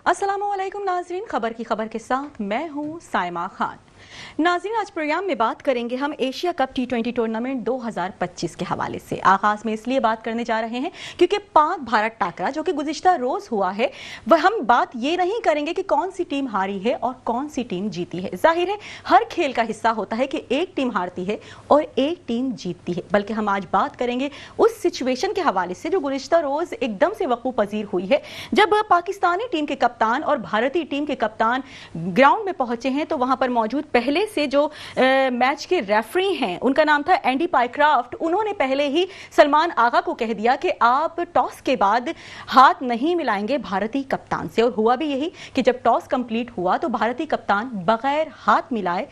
अस्सलामुअलैकुम नाजरीन, खबर के साथ मैं हूँ साइमा खान। नाज़रीन, आज प्रोग्राम में बात करेंगे हम एशिया कप T20 टूर्नामेंट 2025 के हवाले से। आगाज में इसलिए बात करने जा रहे हैं क्योंकि पाक भारत टाकरा जो कि गुज़िश्ता रोज हुआ है, वह हम बात ये नहीं करेंगे कि कौन सी टीम हारी है और कौन सी टीम जीती है। जाहिर है हर खेल का हिस्सा होता है कि एक टीम हारती है और एक टीम जीतती है, बल्कि हम आज बात करेंगे उस सिचुएशन के हवाले से जो गुज़िश्ता रोज एकदम से वक़ूफ़ पज़ीर हुई है, जब पाकिस्तानी टीम के कप्तान और भारतीय टीम के कप्तान ग्राउंड में पहुंचे हैं। तो वहां पर मौजूद पहले से जो मैच के रेफरी हैं, उनका नाम था एंडी पाइक्राफ्ट, उन्होंने पहले ही सलमान आगा को कह दिया कि आप टॉस के बाद हाथ नहीं मिलाएंगे भारतीय कप्तान से। और हुआ भी यही कि जब टॉस कंप्लीट हुआ तो भारतीय कप्तान बगैर हाथ मिलाए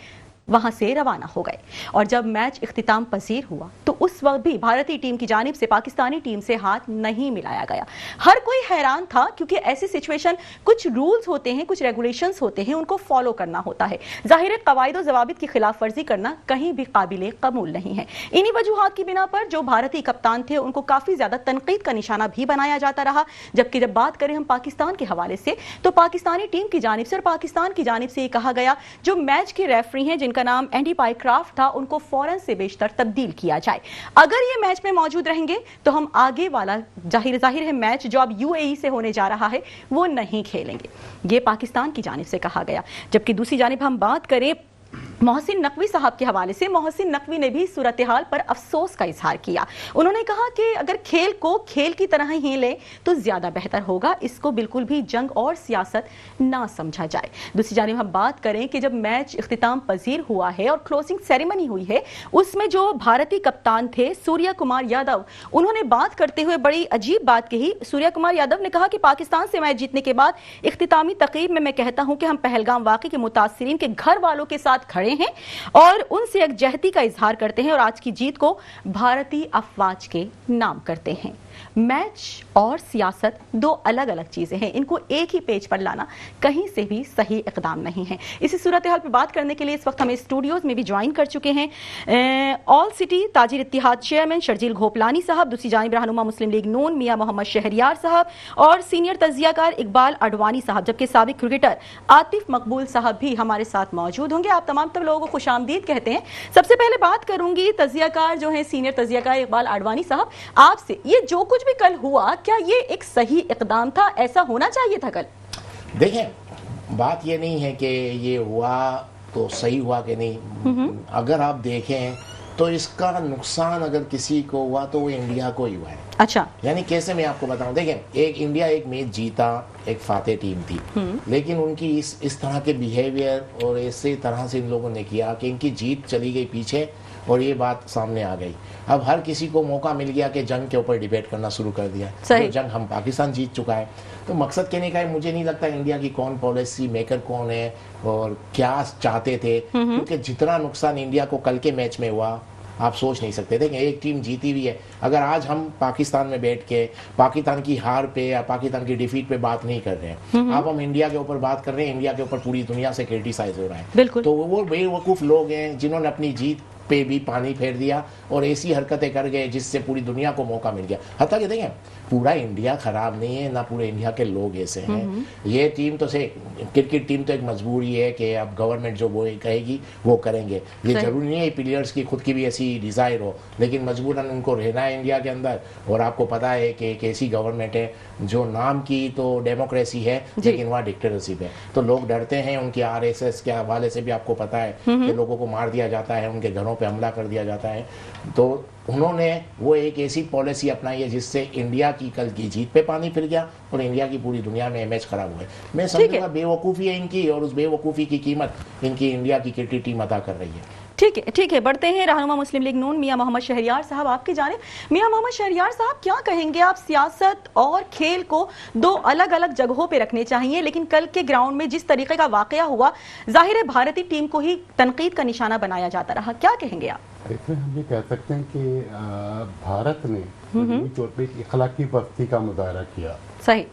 वहां से रवाना हो गए। और जब मैच इख्तिताम पसीर हुआ तो उस वक्त भी भारतीय टीम की जानिब से पाकिस्तानी टीम से हाथ नहीं मिलाया गया। हर कोई हैरान था क्योंकि ऐसी सिचुएशन, कुछ रूल्स होते हैं, कुछ रेगुलेशंस होते हैं, उनको फॉलो करना होता है। जाहिर है कवायद और जवाबित की खिलाफ वर्जी करना कहीं भी काबिले कबूल नहीं है। इन्हीं वजूहात की बिना पर जो भारतीय कप्तान थे उनको काफी ज्यादा तनकीद का निशाना भी बनाया जाता रहा। जबकि जब बात करें हम पाकिस्तान के हवाले से, तो पाकिस्तानी टीम की जानिब से और पाकिस्तान की जानिब से ये कहा गया जो मैच के रेफरी हैं जिनका नाम एंडी पाइक्राफ्ट था, उनको फौरन से बेशतर तब्दील किया जाए। अगर ये मैच में मौजूद रहेंगे तो हम आगे वाला जाहिर है मैच जो अब यूएई से होने जा रहा है वो नहीं खेलेंगे। ये पाकिस्तान की जानिब से कहा गया। जबकि दूसरी जानिब हम बात करें मोहसिन नकवी साहब के हवाले से, मोहसिन नकवी ने भी सूरत हाल पर अफसोस का इजहार किया। उन्होंने कहा कि अगर खेल को खेल की तरह ही ले तो ज्यादा बेहतर होगा, इसको बिल्कुल भी जंग और सियासत ना समझा जाए। दूसरी जानिब हम बात करें कि जब मैच इख्तिताम पजीर हुआ है और क्लोजिंग सेरेमनी हुई है, उसमें जो भारतीय कप्तान थे सूर्या कुमार यादव, उन्होंने बात करते हुए बड़ी अजीब बात कही। सूर्या कुमार यादव ने कहा कि पाकिस्तान से मैच जीतने के बाद इख्तितामी तकरीब में मैं कहता हूं कि हम पहलगाम वाक़े के मुतासिरीन के घर वालों के साथ खड़े हैं और उनसे यकजहती का इजहार करते हैं और आज की जीत को भारतीय अफवाज के नाम करते हैं। मैच और सियासत दो अलग अलग चीजें हैं, इनको एक ही पेज पर लाना कहीं से भी सही इकदाम नहीं है। इसी सूरत हाल पर बात करने के लिए इस वक्त हमें स्टूडियोज में भी ज्वाइन कर चुके हैं ऑल सिटी ताजिर इत्तिहाद चेयरमैन शर्जील घोपलानी साहब, दूसरी जानिब रहनुमा मुस्लिम लीग नून मियां मोहम्मद शहरियार साहब और सीनियर तजियाकार इकबाल अडवाणी साहब, जबकि साबिक क्रिकेटर आतिफ मकबूल साहब भी हमारे साथ मौजूद होंगे। आप तमाम लोगों को खुशामदीद कहते हैं। सबसे पहले बात करूंगी तजियाकार जो है सीनियर तजियाकार इकबाल अडवाणी साहब, आपसे, ये जो कुछ भी कल हुआ, क्या ये एक सही इकदाम था? ऐसा होना चाहिए था कल? देखें, बात ये नहीं है कि ये हुआ तो सही हुआ कि नहीं। अगर आप देखें तो इसका नुकसान अगर किसी को हुआ तो वो इंडिया को ही हुआ है। अच्छा, यानी कैसे मैं आपको बताऊं, देखें, एक इंडिया एक मैच जीता, एक फाते टीम थी, लेकिन उनकी इस तरह के बिहेवियर और ऐसे तरह से इन लोगों ने किया कि इनकी जीत चली गई पीछे और ये बात सामने आ गई। अब हर किसी को मौका मिल गया कि जंग के ऊपर डिबेट करना शुरू कर दिया। तो जंग हम पाकिस्तान जीत चुका है। तो मकसद कहने का है, मुझे नहीं लगता इंडिया की कौन पॉलिसी मेकर कौन है और क्या चाहते थे, क्योंकि जितना नुकसान इंडिया को कल के मैच में हुआ आप सोच नहीं सकते। देखें, एक टीम जीती हुई है। अगर आज हम पाकिस्तान में बैठ के पाकिस्तान की हार पे या पाकिस्तान की डिफीट पे बात नहीं कर रहे हैं, अब हम इंडिया के ऊपर बात कर रहे हैं, इंडिया के ऊपर पूरी दुनिया से क्रिटिसाइज हो रहा है। तो वो बेवकूफ लोग हैं जिन्होंने अपनी जीत पे भी पानी फेर दिया और ऐसी हरकतें कर गए जिससे पूरी दुनिया को मौका मिल गया। हत्ता कि देखें, पूरा इंडिया खराब नहीं है, ना पूरे इंडिया के लोग ऐसे हैं। ये टीम तो से क्रिकेट टीम तो एक मजबूरी है कि अब गवर्नमेंट जो वो कहेगी वो करेंगे। ये जरूरी नहीं है प्लेयर्स की खुद की भी ऐसी डिजायर हो, लेकिन मजबूरन उनको रहना है इंडिया के अंदर। और आपको पता है कि एक ऐसी गवर्नमेंट है जो नाम की तो डेमोक्रेसी है लेकिन वहाँ डिक्टेटरशिप है। तो लोग डरते हैं। उनके RSS के हवाले से भी आपको पता है कि लोगों को मार दिया जाता है, उनके घरों पे हमला कर दिया जाता है। तो उन्होंने वो एक ऐसी पॉलिसी अपनाई है जिससे इंडिया की कल की जीत पे पानी फिर गया और इंडिया की पूरी दुनिया में मैच खराब हुआ है। मैं समझूंगा बेवकूफ़ी है इनकी और उस बेवकूफ़ी की कीमत इनकी इंडिया की क्रिकेट टीम अदा कर रही है। ठीक है, बढ़ते हैं रहनुमा मुस्लिम लीग नून मियां मोहम्मद शहरियार साहब, आपकी जानिब। मियां मोहम्मद शहरियार साहब, क्या कहेंगे आप? सियासत और खेल को दो अलग अलग जगहों पे रखने चाहिए, लेकिन कल के ग्राउंड में जिस तरीके का वाकया हुआ, जाहिर है भारतीय टीम को ही तनकीद का निशाना बनाया जाता रहा। क्या कहेंगे आप? इसमें हम ये कह सकते हैं कि भारत ने तौर पर इखलाकी पस्ती का मुजाहरा किया। सही।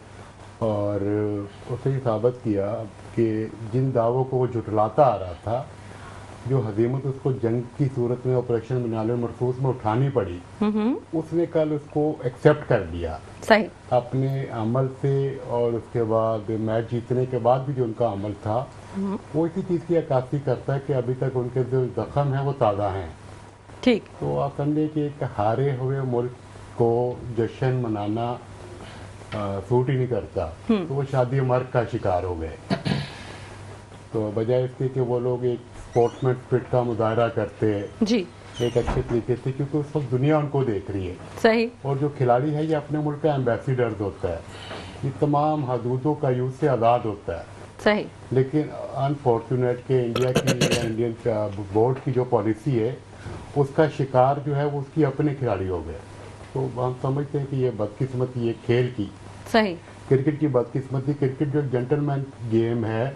और उसे ये साबित किया कि जिन दावों को वो झुटलाता आ रहा था जो हजीमत उसको जंग की सूरत में ऑपरेशन बिनाले मरसूस में उठानी पड़ी, उसने कल उसको एक्सेप्ट कर लिया सही अपने अमल से। और उसके बाद मैच जीतने के बाद भी जो उनका अमल था वो इसी चीज़ की अक्कासी करता है कि अभी तक उनके जो जख्म हैं वो ताज़ा हैं। ठीक। तो आप समझे कि एक हारे हुए मुल्क को जश्न मनाना सूट ही नहीं करता, तो वो शादी मर्ग का शिकार हो गए। तो बजाय इसके कि वो लोग एक स्पोर्ट्समैन स्पिरिट का मुजाहरा करते जी एक अच्छे तरीके से, क्योंकि उस वक्त दुनिया उनको देख रही है। सही। और जो खिलाड़ी है ये अपने मुल्क का एम्बेसडर होता है, ये तमाम हदूदों का यूज से आज़ाद होता है। सही। लेकिन अनफॉर्चुनेट के इंडिया की इंडियन बोर्ड की जो पॉलिसी है उसका शिकार जो है वो उसकी अपने खिलाड़ी हो गए। तो हम समझते हैं कि ये बदकिस्मती है खेल की, सही। क्रिकेट की बदकिस्मती। क्रिकेट जो जेंटलमैन गेम है,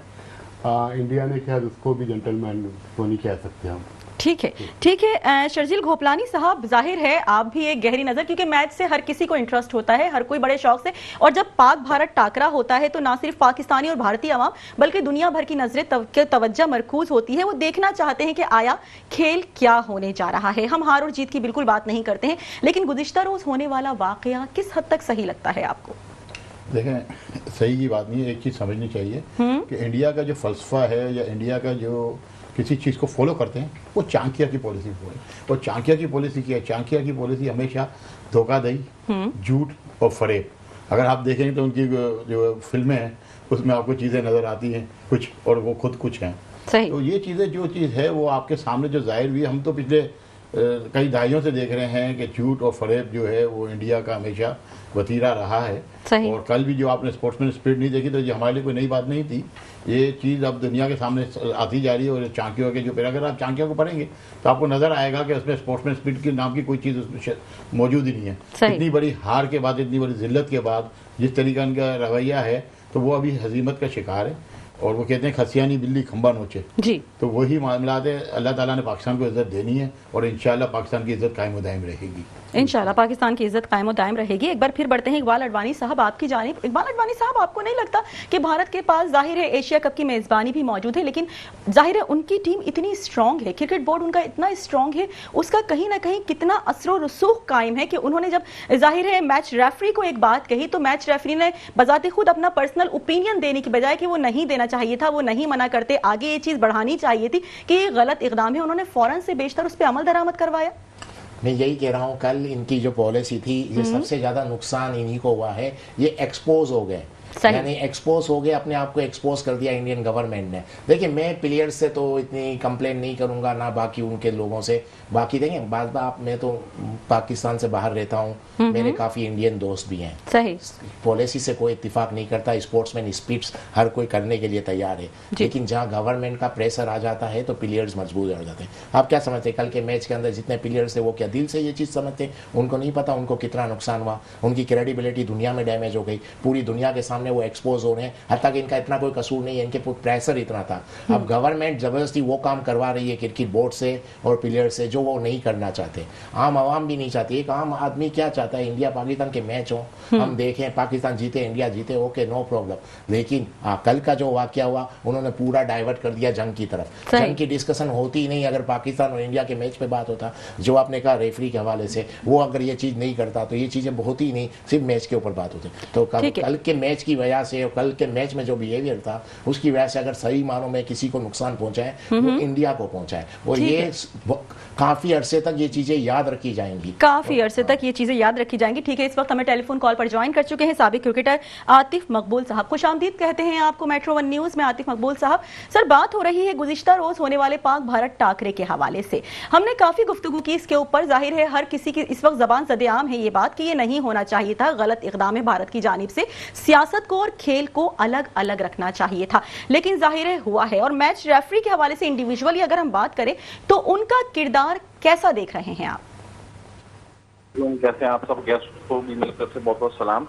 इंडिया ने शायद उसको भी जेंटलमैन तो नहीं कह सकते हम। ठीक है, ठीक है। शर्जील घोपलानी साहब, जाहिर है आप भी एक गहरी नजर, क्योंकि मैच से हर किसी को इंटरेस्ट होता है, हर कोई बड़े शौक से, और जब पाक भारत टाकरा होता है तो ना सिर्फ पाकिस्तानी और भारतीय अवाम बल्कि दुनिया भर की नजरें तवज्जो मरकूज होती है। वो देखना चाहते हैं कि आया खेल क्या होने जा रहा है। हम हार और जीत की बिल्कुल बात नहीं करते हैं, लेकिन गुज़िश्ता रोज होने वाला वाकया किस हद तक सही लगता है आपको? देखें, सही की बात नहीं है। एक चीज़ समझनी चाहिए कि इंडिया का जो फलसफा है या इंडिया का जो किसी चीज़ को फॉलो करते हैं वो चाणक्य की पॉलिसी है। और चाणक्य की पॉलिसी क्या है? चाणक्य की पॉलिसी हमेशा धोखाधड़ी, झूठ और फरेब। अगर आप देखेंगे तो उनकी जो फिल्में हैं उसमें आपको चीज़ें नज़र आती हैं कुछ, और वो खुद कुछ हैं। तो ये चीज़ें जो चीज़ है वो आपके सामने जो जाहिर हुई, हम तो पिछले कई दहाइयों से देख रहे हैं कि झूठ और फरेब जो है वो इंडिया का हमेशा वतीरा रहा है। और कल भी जो आपने स्पोर्ट्समैन स्पिरिट नहीं देखी तो ये हमारे लिए कोई नई बात नहीं थी। ये चीज़ अब दुनिया के सामने आती जा रही है। और चाणक्य के जो फिर अगर आप चाणक्य को पढ़ेंगे तो आपको नज़र आएगा कि उसमें स्पोर्ट्समैन स्पिरिट के नाम की कोई चीज़ उसमें मौजूद ही नहीं है। इतनी बड़ी हार के बाद, इतनी बड़ी जिल्लत के बाद जिस तरीका इनका रवैया है तो वो अभी हजीमत का शिकार है। और वो कहते हैं खसियानी बिल्ली खंबा नोचे जी। तो वही मामला है। अल्लाह ताला ने पाकिस्तान को इज्जत देनी है और इंशाल्लाह पाकिस्तान की इज्जत कायम दायम रहेगी। इंशाल्लाह पाकिस्तान की इज्जत कायम दायम रहेगी। एक बार फिर बढ़ते हैं इकबाल अडवाणी साहब आपकी जानिब। इकबाल अडवाणी साहब, आपको नहीं लगता कि भारत के पास जाहिर है एशिया कप की मेजबानी भी मौजूद है, लेकिन जाहिर है उनकी टीम इतनी स्ट्रांग है, क्रिकेट बोर्ड उनका इतना स्ट्रांग है, उसका कहीं ना कहीं कितना असर और रसूख कायम है कि उन्होंने जब जाहिर है मैच रेफरी को एक बात कही तो मैच रेफरी ने बजाते खुद अपना पर्सनल ओपिनियन देने की बजाय कि वो नहीं देना चाहिए था, वो नहीं मना करते, आगे ये चीज बढ़ानी चाहिए थी कि ये गलत इकदाम है, उन्होंने फौरन से बेशतर उस पर अमल दरामद करवाया। मैं यही कह रहा हूँ, कल इनकी जो पॉलिसी थी ये सबसे ज्यादा नुकसान इन्हीं को हुआ है। ये एक्सपोज हो गए, यानी एक्सपोज हो गए, अपने आप को एक्सपोज कर दिया इंडियन गवर्नमेंट ने। देखिए, मैं प्लेयर्स से तो इतनी कंप्लेन नहीं करूंगा, ना बाकी उनके लोगों से। बाकी देखें बात आप, मैं तो पाकिस्तान से बाहर रहता हूँ, मेरे काफी इंडियन दोस्त भी हैं। सही पॉलिसी से कोई इत्तेफाक नहीं करता, स्पोर्ट्समैन स्पिरिट्स हर कोई करने के लिए तैयार है, लेकिन जहाँ गवर्नमेंट का प्रेशर आ जाता है तो प्लेयर्स मजबूर हो जाते हैं। आप क्या समझते हैं कल के मैच के अंदर जितने प्लेयर्स थे वो क्या दिल से ये चीज समझते हैं? उनको नहीं पता उनको कितना नुकसान हुआ, उनकी क्रेडिबिलिटी दुनिया में डैमेज हो गई, पूरी दुनिया के सामने वो एक्सपोज हो रहे हैं। हत्ता कि इनका इतना कोई कसूर नहीं है, इनके प्रेशर इतना था। अब गवर्नमेंट जबरदस्ती वो काम करवा रही है क्रिकेट बोर्ड से और प्लेयर से जो वो नहीं करना चाहते, आम आवाम भी नहीं चाहती। एक आम आदमी क्या चाहता है? इंडिया पाकिस्तान के मैच हो, हम देखें, पाकिस्तान जीते, इंडिया जीते, ओके, नो प्रॉब्लम। लेकिन कल का जो वाकया हुआ उन्होंने पूरा डाइवर्ट कर दिया जंग की तरफ। जंग की डिस्कशन होती ही नहीं। अगर पाकिस्तान और इंडिया के मैच पे बात होता, जो आपने कहा रेफरी के हवाले से, वो अगर ये चीज नहीं करता तो ये चीजें बहुत ही नहीं, सिर्फ मैच के ऊपर बात होती। तो कल के मैच की वजह से, कल के मैच में जो बिहेवियर था उसकी वजह से अगर सही मानों में किसी को नुकसान पहुंचा है वो इंडिया को पहुंचा है। और ये काफी अरसे तक ये चीजें याद रखी जाएंगी, काफी अरसे तक ये चीजें याद रखी जाएंगी। ठीक है, इस वक्त हमें टेलीफोन कॉल पर ज्वाइन कर चुके हैं साबिक क्रिकेटर आतिफ मकबूल साहब। खुशामदीद कहते हैं आपको मेट्रो 1 न्यूज में आतिफ मकबूल साहब। सर, बात हो रही है गुज़िश्ता रोज होने वाले पाक भारत टाकरे के हवाले से। हमने काफी गुफ्तगू की इसके ऊपर। जाहिर है हर किसी की इस वक्त जबान सदेआम है ये बात कि ये नहीं होना चाहिए था, गलत इकदाम है भारत की जानिब से, सियासत को और खेल को अलग अलग रखना चाहिए था, लेकिन जाहिर है हुआ है। और मैच रेफरी के हवाले से इंडिविजुअली अगर हम बात करें तो उनका किरदार कैसा देख रहे हैं आप? कैसे हैं आप सब? गेस्ट को भी मेरी तरफ से बहुत बहुत सलाम।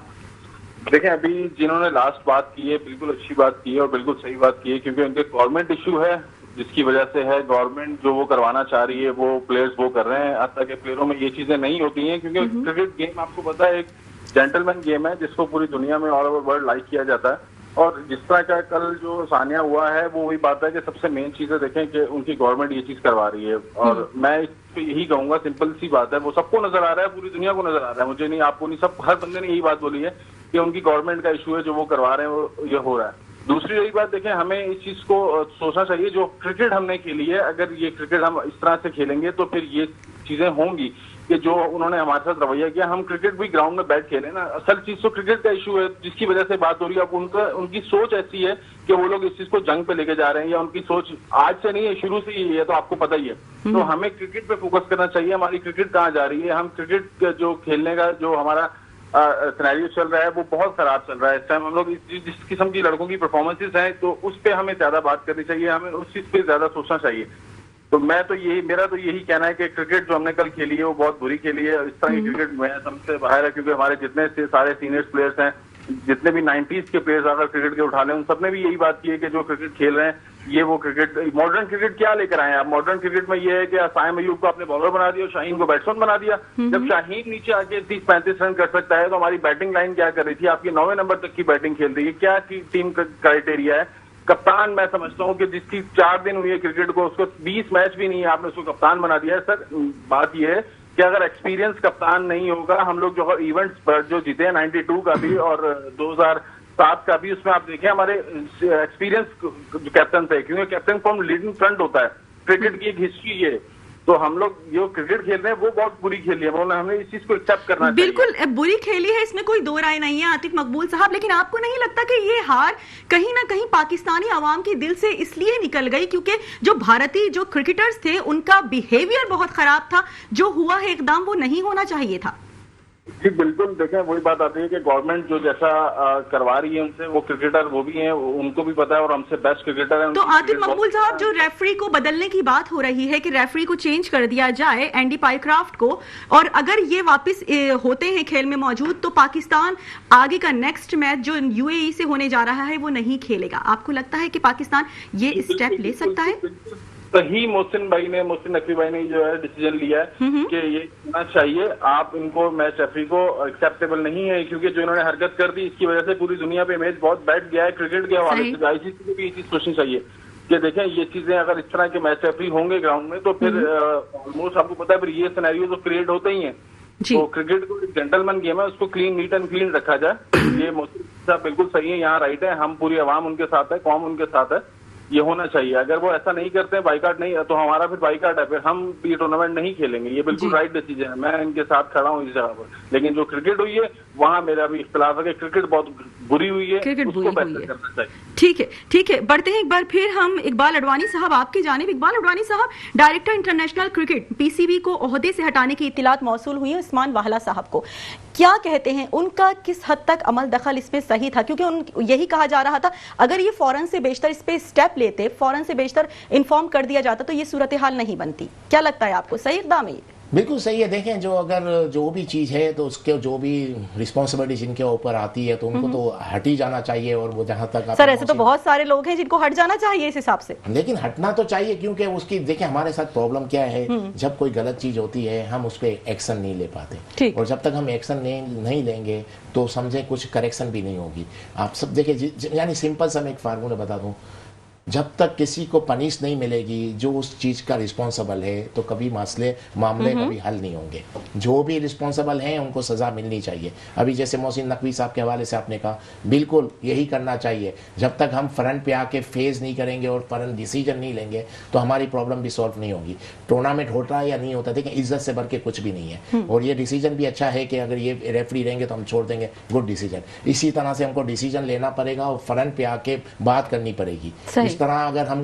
देखें, अभी जिन्होंने लास्ट बात की है बिल्कुल अच्छी बात की है और बिल्कुल सही बात की है, क्योंकि उनके गवर्नमेंट इशू है जिसकी वजह से है। गवर्नमेंट जो वो करवाना चाह रही है वो प्लेयर्स वो कर रहे हैं। अब तक के प्लेयरों में ये चीजें नहीं होती हैं, क्योंकि क्रिकेट गेम आपको पता है एक जेंटलमैन गेम है जिसको पूरी दुनिया में ऑल ओवर वर्ल्ड लाइक किया जाता है। और जिस तरह का कल जो सानिया हुआ है वो वही बात है कि सबसे मेन चीज है, देखें कि उनकी गवर्नमेंट ये चीज करवा रही है और मैं इस पे यही कहूंगा, सिंपल सी बात है, वो सबको नजर आ रहा है, पूरी दुनिया को नजर आ रहा है, मुझे नहीं, आपको नहीं, सब हर बंदे ने यही बात बोली है कि उनकी गवर्नमेंट का इशू है, जो वो करवा रहे हैं वो ये हो रहा है। दूसरी रही बात, देखें हमें इस चीज को सोचना चाहिए, जो क्रिकेट हमने खेली है, अगर ये क्रिकेट हम इस तरह से खेलेंगे तो फिर ये चीजें होंगी कि जो उन्होंने हमारे साथ रवैया किया, हम क्रिकेट भी ग्राउंड में बैठ खेले ना। असल चीज तो क्रिकेट का इशू है जिसकी वजह से बात हो रही है। अब उनकी सोच ऐसी है कि वो लोग इस चीज को जंग पे लेके जा रहे हैं, या उनकी सोच आज से नहीं है, शुरू से ही है, तो आपको पता ही है। तो हमें क्रिकेट पे फोकस करना चाहिए, हमारी क्रिकेट कहाँ जा रही है। हम क्रिकेट जो खेलने का जो हमारा सिनेरियो चल रहा है वो बहुत खराब चल रहा है इस टाइम। हम लोग जिस किस्म की लड़कों की परफॉर्मेंसेज हैं तो उस पर हमें ज्यादा बात करनी चाहिए, हमें उस चीज पे ज्यादा सोचना चाहिए। तो मेरा तो यही कहना है कि क्रिकेट जो हमने कल खेली है वो बहुत बुरी खेली है। इस तरह की क्रिकेट मैं हमसे बाहर है, क्योंकि हमारे जितने से सारे सीनियर प्लेयर्स हैं, जितने भी 90s के प्लेयर्स अगर क्रिकेट के उठा लें, उन सबने भी यही बात की है कि जो क्रिकेट खेल रहे हैं ये वो क्रिकेट, मॉडर्न क्रिकेट क्या लेकर आए हैं आप? मॉडर्न क्रिकेट में ये है कि साइम अयूब को आपने बॉलर बना दिया, शाहीन को बैट्समैन बना दिया। जब शाहीन नीचे आके 30-35 रन कर सकता है तो हमारी बैटिंग लाइन क्या कर रही थी? आपकी 9वें नंबर तक की बैटिंग खेल रही है, क्या टीम का क्राइटेरिया है? कप्तान मैं समझता हूं कि जिसकी 4 दिन हुई है क्रिकेट को, उसको 20 मैच भी नहीं है, आपने उसको कप्तान बना दिया है। सर बात यह है कि अगर एक्सपीरियंस कप्तान नहीं होगा, हम लोग जो इवेंट्स पर जो जीते हैं 92 का भी और 2007 का भी, उसमें आप देखें हमारे एक्सपीरियंस जो कैप्टन थे, क्योंकि कैप्टन फ्रॉम लीडिंग फ्रंट होता है, क्रिकेट की एक हिस्ट्री है। तो हम लोग जो क्रिकेट खेल रहे हैं वो बहुत बुरी खेली है, हमें इस चीज को एक्सेप्ट करना चाहिए। बिल्कुल बुरी खेली है, इसमें कोई दो राय नहीं है आतिफ मकबूल साहब, लेकिन आपको नहीं लगता कि ये हार कहीं ना कहीं पाकिस्तानी आवाम के दिल से इसलिए निकल गई क्योंकि जो भारतीय जो क्रिकेटर्स थे उनका बिहेवियर बहुत खराब था, जो हुआ है एकदम वो नहीं होना चाहिए था? जी बिल्कुल, देखें वही बात आती है कि गवर्नमेंट जो जैसा करवा रही है उनसे, वो क्रिकेटर वो भी हैं, उनको भी पता है और हमसे बेस्ट क्रिकेटर हैं। तो आतिफ मकबूल साहब, जो रेफरी को बदलने की बात हो रही है कि रेफरी को चेंज कर दिया जाए, एंडी पाइक्राफ्ट को, और अगर ये वापस होते हैं खेल में मौजूद, तो पाकिस्तान आगे का नेक्स्ट मैच जो यूएई से होने जा रहा है वो नहीं खेलेगा। आपको लगता है कि पाकिस्तान ये स्टेप ले सकता है? सही मोहसिन नकवी भाई ने जो है डिसीजन लिया है कि ये होना चाहिए। आप इनको मैच रेफरी को एक्सेप्टेबल नहीं है, क्योंकि जो इन्होंने हरकत कर दी इसकी वजह से पूरी दुनिया पे इमेज बहुत बैठ गया है क्रिकेट के हवाले से। आईसीसी को भी ये चीज सोचनी चाहिए कि देखें ये चीजें अगर इस तरह के मैच रेफरी होंगे ग्राउंड में तो फिर ऑलमोस्ट आपको पता है फिर ये सिनेरियो तो क्रिएट होते ही है। तो क्रिकेट को एक जेंटलमैन गेम है, उसको क्लीन नीट एंड क्लीन रखा जाए। ये मोहसिन साहब बिल्कुल सही है, यहाँ राइट है, हम पूरी आवाम उनके साथ है, कौम उनके साथ है, ये होना चाहिए। अगर वो ऐसा नहीं करते हैं, बाइकाट नहीं है, तो हमारा फिर बाइकाट है, फिर हम ये टूर्नामेंट नहीं खेलेंगे। ये बिल्कुल राइट डिसीजन है, मैं इनके साथ खड़ा हूँ इस जगह पर। लेकिन जो क्रिकेट हुई है वहाँ मेरा भी इख्तिलाफ है कि क्रिकेट बहुत बुरी हुई है, उसको बेहतर करना चाहिए। ठीक है, बढ़ते हैं एक बार फिर हम इकबाल अडवाणी साहब आपकी जानिब। इकबाल अडवाणी साहब, डायरेक्टर इंटरनेशनल क्रिकेट पीसीबी को ओहदे से हटाने की इत्तिलात मौसूल हुई है उस्मान वाहला साहब को, क्या कहते हैं, उनका किस हद तक अमल दखल इसमें सही था? क्योंकि यही कहा जा रहा था अगर ये फौरन से बेशतर इस पे स्टेप लेते, फौरन से बेशतर इन्फॉर्म कर दिया जाता तो ये सूरत हाल नहीं बनती। क्या लगता है आपको, सही इक़दाम है ये? बिल्कुल सही है। देखें जो अगर जो भी चीज़ है तो उसके जो भी रिस्पॉन्सिबिलिटी जिनके ऊपर आती है तो उनको तो हट ही जाना चाहिए। और वो जहाँ तक सर ऐसे तो बहुत सारे लोग हैं जिनको हट जाना चाहिए इस हिसाब से, लेकिन हटना तो चाहिए, क्योंकि उसकी देखिए हमारे साथ प्रॉब्लम क्या है, जब कोई गलत चीज होती है हम उस पर एक्शन नहीं ले पाते, और जब तक हम एक्शन नहीं लेंगे तो समझे कुछ करेक्शन भी नहीं होगी। आप सब देखिए, यानी सिंपल सा मैं एक फार्मूला बता दूं, जब तक किसी को पनिश नहीं मिलेगी जो उस चीज़ का रिस्पॉन्सिबल है तो कभी मामले कभी हल नहीं होंगे। जो भी रिस्पॉन्सिबल हैं उनको सज़ा मिलनी चाहिए। अभी जैसे मोहसिन नकवी साहब के हवाले से आपने कहा, बिल्कुल यही करना चाहिए। जब तक हम फ्रंट पे आके फेस नहीं करेंगे और फ्रंट डिसीजन नहीं लेंगे तो हमारी प्रॉब्लम भी सॉल्व नहीं होगी। टूर्नामेंट होता है या नहीं होता, देखिए इज्जत से बढ़ के कुछ भी नहीं है। और ये डिसीजन भी अच्छा है कि अगर ये रेफरी रहेंगे तो हम छोड़ देंगे, गुड डिसीजन। इसी तरह से हमको डिसीजन लेना पड़ेगा और फ्रंट पे आके बात करनी पड़ेगी। इस तरह अगर हम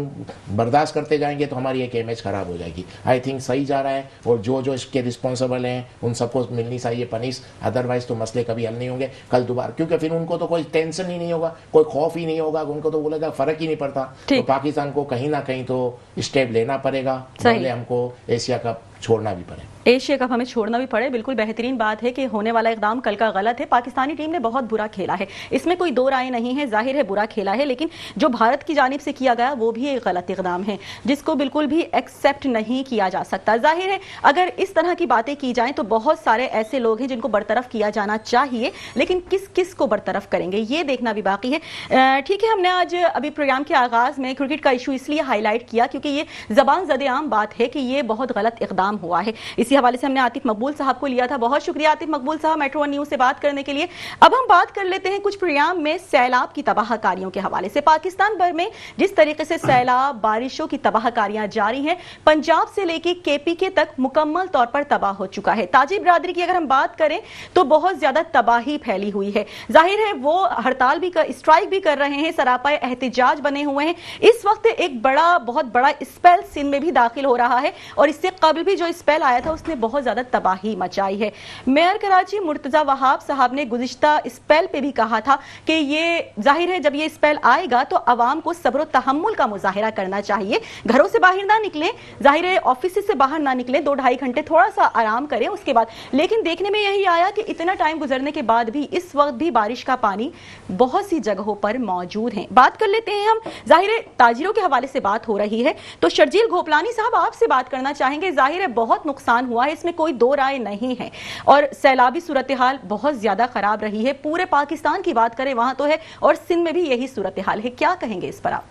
बर्दाश्त करते जाएंगे तो हमारी एक इमेज खराब हो जाएगी। आई थिंक सही जा रहा है, और जो इसके रिस्पॉन्सिबल हैं उन सबको मिलनी चाहिए पनिश, अदरवाइज तो मसले कभी हल नहीं होंगे कल दोबारा, क्योंकि फिर उनको तो कोई टेंशन ही नहीं होगा, कोई खौफ ही नहीं होगा, उनको तो बोलेगा फर्क ही नहीं पड़ता। तो पाकिस्तान को कहीं ना कहीं तो स्टेप लेना पड़ेगा, पहले हमको एशिया कप छोड़ना भी पड़े। एशिया कप हमें छोड़ना भी पड़े, बिल्कुल बेहतरीन बात है कि होने वाला इकदाम कल का गलत है। पाकिस्तानी टीम ने बहुत बुरा खेला है, इसमें कोई दो राय नहीं है, जाहिर है बुरा खेला है, लेकिन जो भारत की जानिब से किया गया वो भी एक गलत इकदाम है जिसको बिल्कुल भी एक्सेप्ट नहीं किया जा सकता। जाहिर है अगर इस तरह की बातें की जाएं तो बहुत सारे ऐसे लोग हैं जिनको बरतरफ किया जाना चाहिए, लेकिन किस किस को बरतरफ करेंगे ये देखना भी बाकी है। ठीक है, हमने आज अभी प्रोग्राम के आगाज में क्रिकेट का इशू इसलिए हाईलाइट किया क्योंकि ये जबान ज़दे आम बात है कि ये बहुत गलत इकदाम हुआ है। इसी हवाले से हमने आतिफ मकबूल साहब को लिया था। बहुत शुक्रिया आतिफ मकबूल साहब मेट्रो वन न्यूज से बात करने के लिए। अब हम बात कर लेते हैं कुछ प्रोग्राम में सैलाब की तबाहकारियों के हवाले से। पाकिस्तान भर में जिस तरीके से सैलाब बारिशों की तबाहकारियां जारी हैं, पंजाब से लेकर केपीके तक मुकम्मल तौर पर तबाह हो चुका है। ताजी बिरादरी की अगर हम बात करें तो बहुत ज्यादा तबाही फैली हुई है। जाहिर है वो हड़ताल भी स्ट्राइक भी कर रहे हैं, सरापाए एहतिजाज बने हुए हैं। इस वक्त एक बहुत बड़ा स्पेल सिंध में भी दाखिल हो रहा है और इससे कबल भी जो स्पेल आया था उसने बहुत ज्यादा तबाही मचाई है। मेयर कराची मुर्तजा वहाब साहब ने गुज़िश्ता स्पेल पे भी कहा था कि ये जाहिर है जब ये स्पेल आएगा तो अवाम को सब्र और तहम्मुल का मुजाहिरा करना चाहिए, घरों से बाहर ना निकलें, जाहिर है ऑफिस से बाहर ना निकलें, 2-2.5 घंटे थोड़ा सा आराम करें उसके बाद। लेकिन देखने में यही आया कि इतना टाइम गुजरने के बाद भी इस वक्त भी बारिश का पानी बहुत सी जगहों पर मौजूद है। बात कर लेते हैं हम, जाहिर है ताजिरों के हवाले से बात हो रही है तो शर्जील घोपलानी साहब आपसे बात करना चाहेंगे। जाहिर है बहुत नुकसान हुआ है, इसमें कोई दो राय नहीं है और सैलाबी सूरत हाल बहुत ज्यादा खराब रही है। पूरे पाकिस्तान की बात करें वहां तो है और सिंध में भी यही सूरत हाल है, क्या कहेंगे इस पर आप?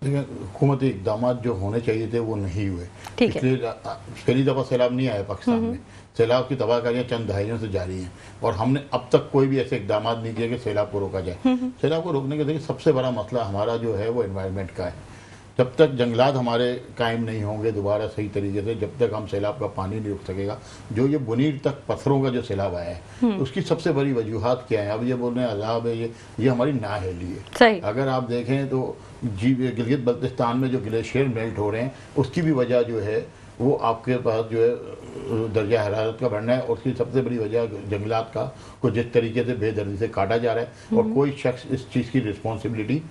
देखिए, हुकूमती इकदाम जो होने चाहिए थे वो नहीं हुए। ठीक है, पहली दफ़ा सैलाब नहीं आया पाकिस्तान में। सैलाब की तबाहकारियाँ चंद दहाइयों से जारी हैं और हमने अब तक कोई भी ऐसे इकदाम नहीं किए कि सैलाब को रोका जाए। सैलाब को रोकने के देखिए सबसे बड़ा मसला हमारा जो है वो एनवायरनमेंट का है। जब तक जंगलात हमारे कायम नहीं होंगे दोबारा सही तरीके से, जब तक हम सैलाब का पानी नहीं रुक सकेगा। जो ये बुनीर तक पत्थरों का जो सैलाब आया है उसकी सबसे बड़ी वजूहात क्या है? अब ये बोल रहे हैं अजाब है, ये हमारी नाअहली है। अगर आप देखें तो गिलगित बल्तिस्तान में जो ग्लेशियर मेल्ट हो रहे हैं उसकी भी वजह जो है वो आपके पास जो है दर्जा हरारत का बढ़ना है और उसकी सबसे बड़ी वजह जंगलात का को जिस तरीके से बेदर्दी से काटा जा रहा है और कोई शख्स इस चीज़ की रिस्पॉन्सिबिलिटी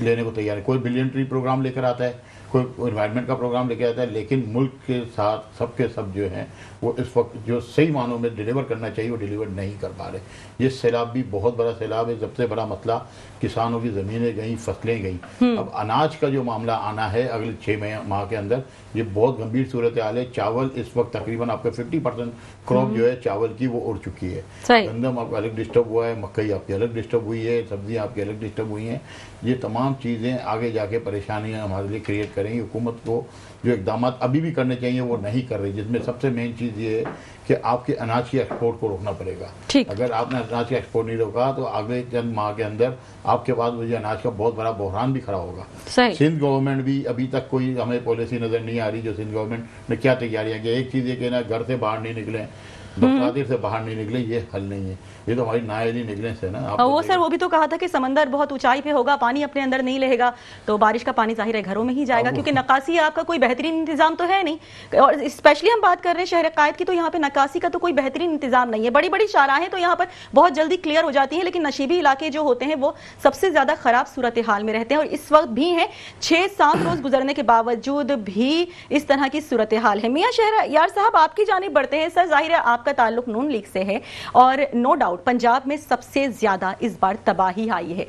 लेने को तैयार है। कोई बिलियन ट्री प्रोग्राम लेकर आता है, कोई इन्वायरमेंट का प्रोग्राम लेकर आता है, लेकिन मुल्क के साथ सबके सब जो हैं वो इस वक्त जो सही मानों में डिलीवर करना चाहिए वो डिलीवर नहीं कर पा रहे। ये सैलाब भी बहुत बड़ा सैलाब है। सबसे बड़ा मसला किसानों की ज़मीनें गई, फसलें गई। अब अनाज का जो मामला आना है अगले 6 माह के अंदर, ये बहुत गंभीर सूरत हाल है। चावल इस वक्त तकरीबन आपका 50% क्रॉप जो है चावल की वो उड़ चुकी है। गंदम आपका अलग डिस्टर्ब हुआ है, मकई आपकी अलग डिस्टर्ब हुई है, सब्जियाँ आपकी अलग डिस्टर्ब हुई हैं। ये तमाम चीज़ें आगे जाके परेशानियाँ हमारे लिए क्रिएट करेंगी। हुकूमत को जो इकदाम अभी भी करने चाहिए वो नहीं कर रही, जिसमें सबसे मेन चीज़ ये है कि आपके अनाज की एक्सपोर्ट को रोकना पड़ेगा। अगर आपने अनाज की एक्सपोर्ट नहीं रोका तो अगले चंद माह के अंदर आपके पास मुझे अनाज का बहुत बड़ा बहरान भी खड़ा होगा। सिंध गवर्नमेंट भी अभी तक कोई हमें पॉलिसी नज़र नहीं आ रही जो सिंध गवर्नमेंट ने क्या तैयारियाँ की। एक चीज़ ये कि ना घर से बाहर नहीं निकले, बरसाती से बाहर नहीं निकले, ये हल नहीं है। ये तो हमारी नाअहली निकले से ना। वो सर वो भी तो कहा था कि समंदर बहुत ऊंचाई पे होगा, पानी अपने अंदर नहीं लेगा तो बारिश का पानी जाहिर है घरों में ही जाएगा, क्योंकि नकासी आपका कोई बेहतरीन इंतजाम तो है नहीं। और स्पेशली हम बात कर रहे हैं शहर कायद की तो यहाँ पे नकासी का तो कोई बेहतरीन इंतजाम नहीं है। बड़ी बड़ी शाहराहें तो यहाँ पर बहुत जल्दी क्लियर हो जाती हैं, लेकिन नशीबी इलाके जो होते हैं वो सबसे ज्यादा खराब सूरत हाल में रहते हैं और इस वक्त भी है। 6-7 रोज गुजरने के बावजूद भी इस तरह की सूरत हाल है। मियां शहर यार साहब आपकी जानिब बढ़ते हैं। सर जाहिर है आपका ताल्लुक नून लीग से है और नो डाउट पंजाब में सबसे ज्यादा इस बार तबाही आई है,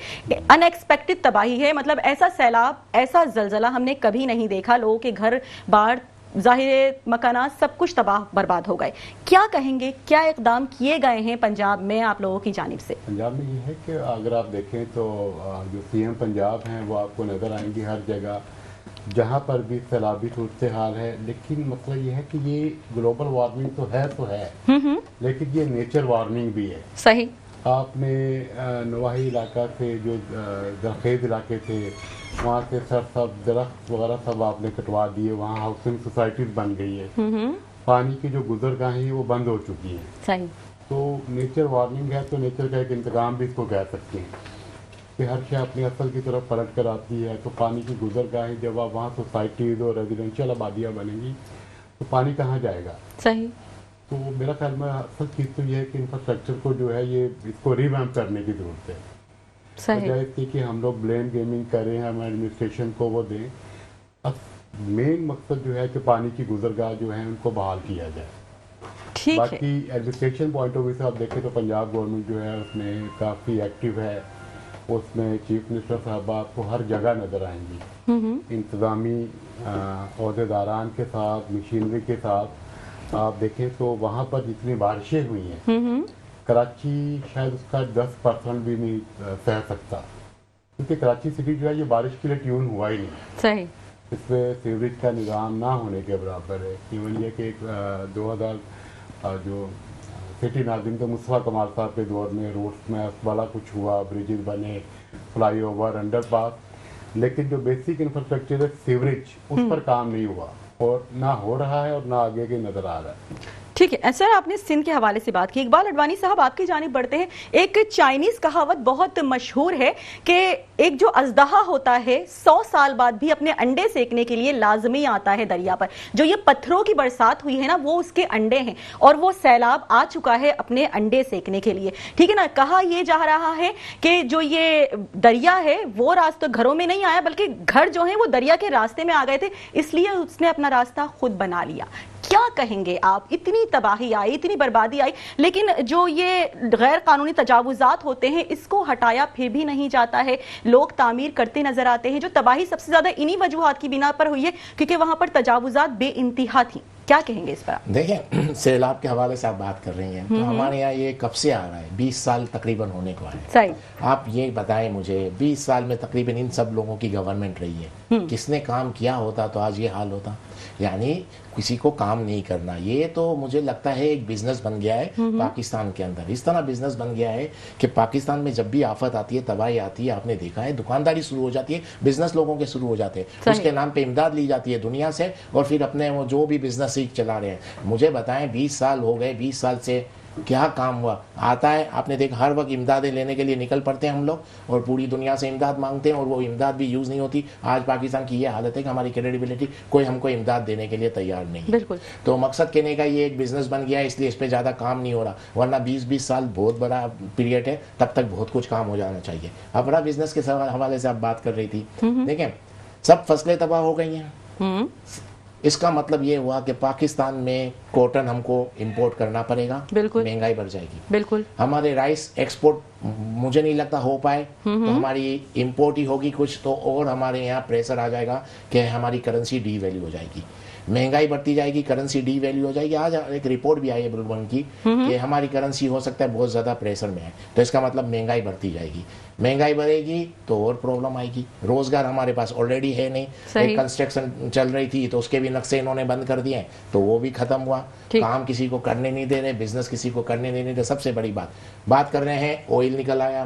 अनएक्सपेक्टेड तबाही है। मतलब ऐसा सैलाब, ऐसा जलजला हमने कभी नहीं देखा। लोगों के घर बाढ़, जाहिर मकानात सब कुछ तबाह बर्बाद हो गए। क्या कहेंगे, क्या इकदाम किए गए हैं पंजाब में आप लोगों की जानिब से? पंजाब में ये है कि अगर आप देखें तो जो सीएम पंजाब हैं वो आपको नजर आएंगे हर जगह जहाँ पर भी सैलाबी सूरत हाल है। लेकिन मतलब ये है कि ये ग्लोबल वार्मिंग तो है लेकिन ये नेचर वार्मिंग भी है। सही। आपने नवाही इलाका से जो दरखेज इलाके थे वहाँ से सब दरख्त वगैरह सब आपने कटवा दिए, वहाँ हाउसिंग सोसाइटीज बन गई है, पानी की जो गुजरगाहें हैं वो बंद हो चुकी हैं। सही। तो नेचर वार्मिंग है तो नेचर का एक इंतजाम भी इसको कह सकते हैं कि हर शय अपनी असल की तरफ पलट कर आती है। तो पानी की गुजरगाहें जब आप वहाँ सोसाइटीज और रेजिडेंशियल आबादियाँ बनेंगी तो पानी कहाँ जाएगा? सही। तो मेरा ख्याल में असल चीज़ तो ये है कि इंफ्रास्ट्रक्चर को जो है ये इसको रिवैम्प करने की जरूरत है। वजह इसकी कि हम लोग ब्लेम गेमिंग करें, हम एडमिनिस्ट्रेशन को वो दें। अब मेन मकसद जो है कि पानी की गुजरगाह जो है उनको बहाल किया जाए। ठीक है। बाकी एडमिनिस्ट्रेशन पॉइंट ऑफ व्यू से आप देखें तो पंजाब गवर्नमेंट जो है उसमें काफ़ी एक्टिव है। उसमें चीफ मिनिस्टर साहब आपको हर जगह नज़र आएंगी, इंतज़ामी अहदेदारान के साथ, मशीनरी के साथ। आप देखें तो वहाँ पर जितनी बारिशें हुई हैं, कराची शायद उसका 10% भी नहीं सह सकता, क्योंकि कराची सिटी जो है ये बारिश के लिए ट्यून हुआ ही नहीं। सही। इसमें सीवरेज का निज़ाम ना होने के बराबर है। केवल ये कि 2000 जो सिटी नाज़िम के मुस्तफ़ा कमाल साहब के दौर में रोड्स में वाला कुछ हुआ, ब्रिजेज बने, फ्लाईओवर, अंडरपास, लेकिन जो बेसिक इंफ्रास्ट्रक्चर है सीवरेज, उस पर काम नहीं हुआ और ना हो रहा है और ना आगे के नज़र आ रहा है। ठीक है सर, आपने सिंध के हवाले से बात की। इकबाल अडवाणी साहब, आपकी जानिब बढ़ते हैं। एक चाइनीज कहावत बहुत मशहूर है कि एक जो अजदहा होता है 100 साल बाद भी अपने अंडे सेकने के लिए लाजमी आता है दरिया पर। जो ये पत्थरों की बरसात हुई है ना, वो उसके अंडे हैं और वो सैलाब आ चुका है अपने अंडे सेकने के लिए। ठीक है ना, कहा यह जा रहा है कि जो ये दरिया है वो रास्ते घरों में नहीं आया, बल्कि घर जो है वो दरिया के रास्ते में आ गए थे, इसलिए उसने अपना रास्ता खुद बना लिया। क्या कहेंगे आप? इतनी तबाही आई, इतनी बर्बादी आई, लेकिन जो ये गैर कानूनी तजावुजात होते हैं इसको हटाया फिर भी नहीं जाता है। लोग तामीर करते नजर आते हैं। जो तबाही सबसे ज्यादा इन्हीं वजूहात की बिना पर हुई है क्योंकि वहां पर तजावुजात बेइंतहा थी। क्या कहेंगे इस पर? देखिए, सैलाब के हवाले से आप बात कर रही हैं, तो हमारे यहाँ ये कब से आ रहा है? 20 साल तकरीबन होने को है। सही। आप ये बताएं मुझे, 20 साल में तकरीबन इन सब लोगों की गवर्नमेंट रही है, किसने काम किया होता तो आज ये हाल होता? यानी किसी को काम नहीं करना, ये तो मुझे लगता है एक बिजनेस बन गया है पाकिस्तान के अंदर। इस तरह बिजनेस बन गया है कि पाकिस्तान में जब भी आफत आती है, तबाही आती है, आपने देखा है दुकानदारी शुरू हो जाती है, बिजनेस लोगों के शुरू हो जाते हैं, उसके नाम पे इमदाद ली जाती है दुनिया से, और फिर अपने वो जो भी बिजनेस चला रहे हैं। मुझे बताएं, 20 साल हो गए, 20 साल से क्या काम हुआ? आता है, आपने देखा हर वक्त इमदादें लेने के लिए निकल पड़ते हैं हम लोग और पूरी दुनिया से इमदाद मांगते हैं और वो इमदाद भी यूज़ नहीं होती। आज पाकिस्तान की ये हालत है कि हमारी क्रेडिबिलिटी, कोई हमको इमदाद देने के लिए तैयार नहीं। बिल्कुल। तो मकसद कहने का ये एक बिजनेस बन गया है, इसलिए इस पर ज़्यादा काम नहीं हो रहा, वरना 20-20 साल बहुत बड़ा पीरियड है, तब तक बहुत कुछ काम हो जाना चाहिए। अपना बिजनेस के हवाले से आप बात कर रही थी, देखें सब फसलें तबाह हो गई हैं। इसका मतलब ये हुआ कि पाकिस्तान में कॉटन हमको इंपोर्ट करना पड़ेगा, बिल्कुल महंगाई बढ़ जाएगी। बिल्कुल। हमारे राइस एक्सपोर्ट मुझे नहीं लगता हो पाए, तो हमारी इंपोर्ट ही होगी कुछ, तो और हमारे यहाँ प्रेशर आ जाएगा कि हमारी करेंसी डी वैल्यू हो जाएगी, महंगाई बढ़ती जाएगी, करेंसी डी वैल्यू हो जाएगी। आज एक रिपोर्ट भी आई है ब्लूमबर्ग की कि हमारी करेंसी हो सकता है बहुत ज़्यादा प्रेशर में है, तो इसका मतलब महंगाई बढ़ती जाएगी। महंगाई बढ़ेगी तो और प्रॉब्लम आएगी। रोजगार हमारे पास ऑलरेडी है नहीं, एक कंस्ट्रक्शन चल रही थी तो उसके भी नक्शे इन्होंने बंद कर दिए, तो वो भी खत्म हुआ। काम किसी को करने नहीं दे रहे, बिजनेस किसी को करने नहीं दे रहे। सबसे बड़ी बात कर रहे हैं, ऑयल निकल आया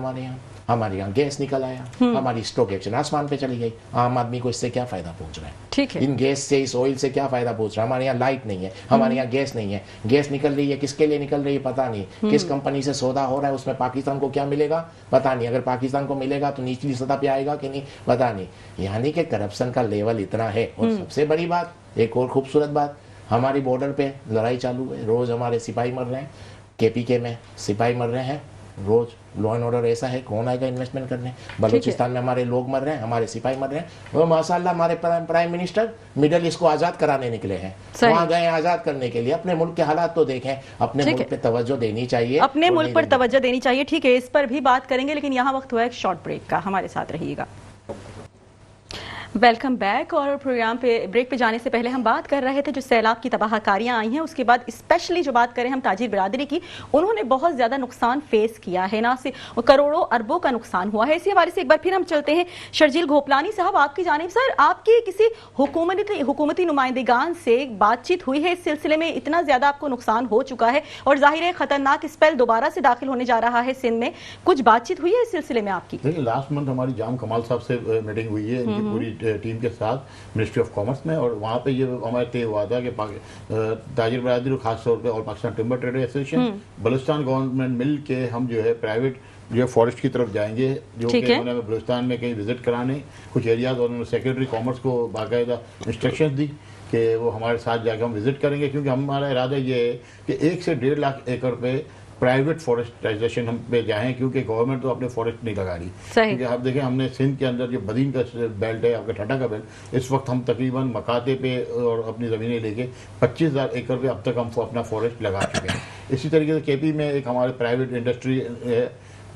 हमारे यहाँ गैस निकल आया, हमारी स्टॉक एक्सचेंज आसमान पे चली गई। आम आदमी को इससे क्या फायदा पहुंच रहा है? ठीक है। इन गैस से, इस ऑयल से क्या फायदा पहुंच रहा है? हमारे यहाँ लाइट नहीं है, हमारे यहाँ गैस नहीं है, गैस निकल रही है, किसके लिए निकल रही है पता नहीं, किस कंपनी से सौदा हो रहा है, उसमें पाकिस्तान को क्या मिलेगा पता नहीं। अगर पाकिस्तान को मिलेगा तो निचली सतह पे आएगा कि नहीं पता नहीं। यानी कि करप्शन का लेवल इतना है। और सबसे बड़ी बात, एक और खूबसूरत बात, हमारी बॉर्डर पे लड़ाई चालू है, रोज हमारे सिपाही मर रहे हैं, KPK में सिपाही मर रहे हैं रोज। लॉ एंड ऑर्डर ऐसा है, कौन आएगा इन्वेस्टमेंट करने? बलूचिस्तान में हमारे लोग मर रहे हैं, हमारे सिपाही मर रहे हैं, और माशाल्लाह हमारे प्राइम मिनिस्टर मिडल ईस्ट को आजाद कराने निकले हैं, वहां गए आजाद करने के लिए। अपने मुल्क के हालात तो देखें, अपने मुल्क पे तवज्जो देनी चाहिए, अपने मुल्क पर तवज्जो देनी चाहिए। ठीक है, इस पर भी बात करेंगे, लेकिन यहाँ वक्त हुआ एक शॉर्ट ब्रेक का, हमारे साथ रहिएगा। Welcome back. और प्रोग्राम पे ब्रेक पे जाने से पहले हम बात कर रहे थे जो सैलाब की तबाहकारियां आई हैं, उसके बाद स्पेशली जो बात करें हम ताजिर बिरादरी की, उन्होंने बहुत ज़्यादा नुकसान फेस किया है, ना सिर्फ करोड़ों अरबों का नुकसान हुआ है। इसी हवाले से एक बार फिर हम चलते हैं शर्जील घोपलानी साहब, आपकी जानिब। सर, आपकी किसी हुकूमती नुमाइंदगान से बातचीत हुई है इस सिलसिले में? इतना ज़्यादा आपको नुकसान हो चुका है और जाहिर है खतरनाक स्पेल दोबारा से दाखिल होने जा रहा है सिंध में, कुछ बातचीत हुई है इस सिलसिले में आपकी? देखिए, लास्ट मंथ हमारी जाम कमाल साहब से मीटिंग हुई है इनकी पूरी टीम के साथ मिनिस्ट्री ऑफ कॉमर्स में, और वहाँ पे ये हमारे तय हुआ था कि ताजिर बरादरी और खासतौर पे और Pakistan timber trader association, Balochistan government मिल के हम जो है प्राइवेट जो है फॉरेस्ट की तरफ जाएंगे, जो कि उन्होंने बलूचिस्तान में कहीं विजिट कराने कुछ एरियाज, और उन्होंने सेक्रेटरी कॉमर्स को बाकायदा इंस्ट्रक्शंस दी कि वो हमारे साथ जाकर हम विजिट करेंगे, क्योंकि हमारा इरादा ये है कि 1 से 1.5 लाख एकड़ पे प्राइवेट फॉरेस्टाइजेशन हम पे जाएं, क्योंकि गवर्नमेंट तो अपने फॉरेस्ट नहीं लगा रही। सही। क्योंकि आप देखें, हमने सिंध के अंदर जो बदीन का बेल्ट है, आपका ठट्टा का बेल्ट, इस वक्त हम तकरीबन मकाते पे और अपनी ज़मीनें लेके 25,000 एकड़ पे अब तक हम अपना फॉरेस्ट लगा चुके हैं। इसी तरीके से केपी में एक हमारे प्राइवेट इंडस्ट्री है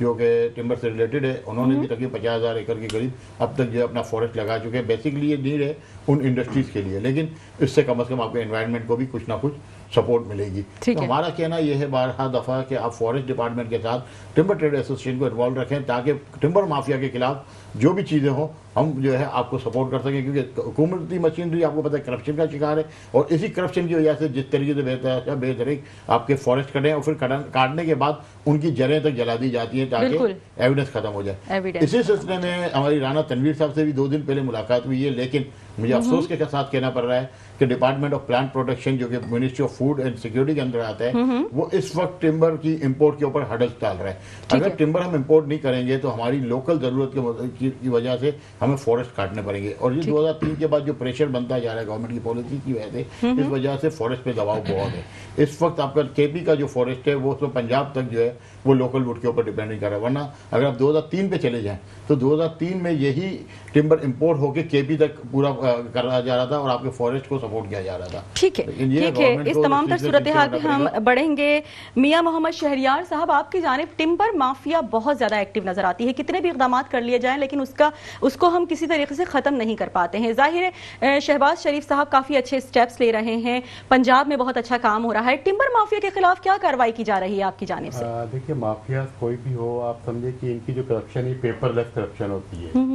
जो कि टिम्बर से रिलेटेड है, उन्होंने भी तकरीबन 50,000 एकड़ के करीब अब तक जो है अपना फॉरेस्ट लगा चुके हैं। बेसिकली ये नीड है उन इंडस्ट्रीज़ के लिए, लेकिन इससे कम से कम आपके एनवायरनमेंट को भी कुछ ना कुछ सपोर्ट मिलेगी। ठीक तो है। हमारा कहना यह है बारहा दफ़ा कि आप फॉरेस्ट डिपार्टमेंट के साथ टिम्बर ट्रेड एसोसिएशन को इन्वॉल्व रखें, ताकि टिम्बर माफिया के खिलाफ जो भी चीज़ें हों हम जो है आपको सपोर्ट कर सकें, क्योंकि हुकूमती मशीनरी आपको पता है करप्शन का शिकार है, और इसी करप्शन की वजह से जिस तरीके से बेतरीक आपके फॉरेस्ट कटें और फिर काटने के बाद उनकी जड़ें तक जला दी जाती हैं ताकि बिल्कुल। एविडेंस खत्म हो जाए। Evidence। इसी सिलसिले में हमारी राणा तनवीर साहब से भी 2 दिन पहले मुलाकात हुई है, लेकिन मुझे अफसोस के साथ कहना पड़ रहा है कि डिपार्टमेंट ऑफ प्लांट प्रोटेक्शन जो कि ministry of food and security के अंदर आता है, वो इस वक्त टिम्बर की इंपोर्ट के ऊपर हडल्स डाल रहा है। ठीक अगर है। टिम्बर हम इंपोर्ट नहीं करेंगे तो हमारी लोकल जरूरत की वजह से हमें फॉरेस्ट काटने पड़ेंगे, और ये 2003 के बाद जो प्रेशर बनता जा रहा है गवर्नमेंट की पॉलिसी की वजह से, इस वजह से फॉरेस्ट पे दबाव बहुत है। इस वक्त आपका केपी का जो फॉरेस्ट है वो उसमें पंजाब तक जो है वो लोकल वुड के ऊपर डिपेंड नहीं कर रहा है, वरना अगर आप 2003 पे चले जाएं तो 2003 में यही टिम्बर इंपोर्ट होकर केपी तक पूरा करा जा रहा था और आपके फॉरेस्ट को सपोर्ट किया जा रहा था। ठीक है, लेकिन ये ठीक है। गवर्नमेंट इस को तमाम तर इस चीज़ सूरत से हाल पे निपटना हम पड़ेगा। बढ़ेंगे। मियां मोहम्मद शहरियार साहब, आपकी जानिब टिम्बर माफिया बहुत ज्यादा एक्टिव नजर आती है, कितने भी इकदाम कर लिए जाएं लेकिन उसको हम किसी तरीके से खत्म नहीं कर पाते हैं। जाहिर है शहबाज शरीफ साहब काफी अच्छे स्टेप्स ले रहे हैं, पंजाब में बहुत अच्छा काम हो रहा है, टिम्बर माफिया के खिलाफ क्या कार्रवाई की जा रही है आपकी जानिब से? देखिए, माफिया कोई भी हो, आप समझे कि इनकी जो करप्शन है पेपरलेस करप्शन होती है।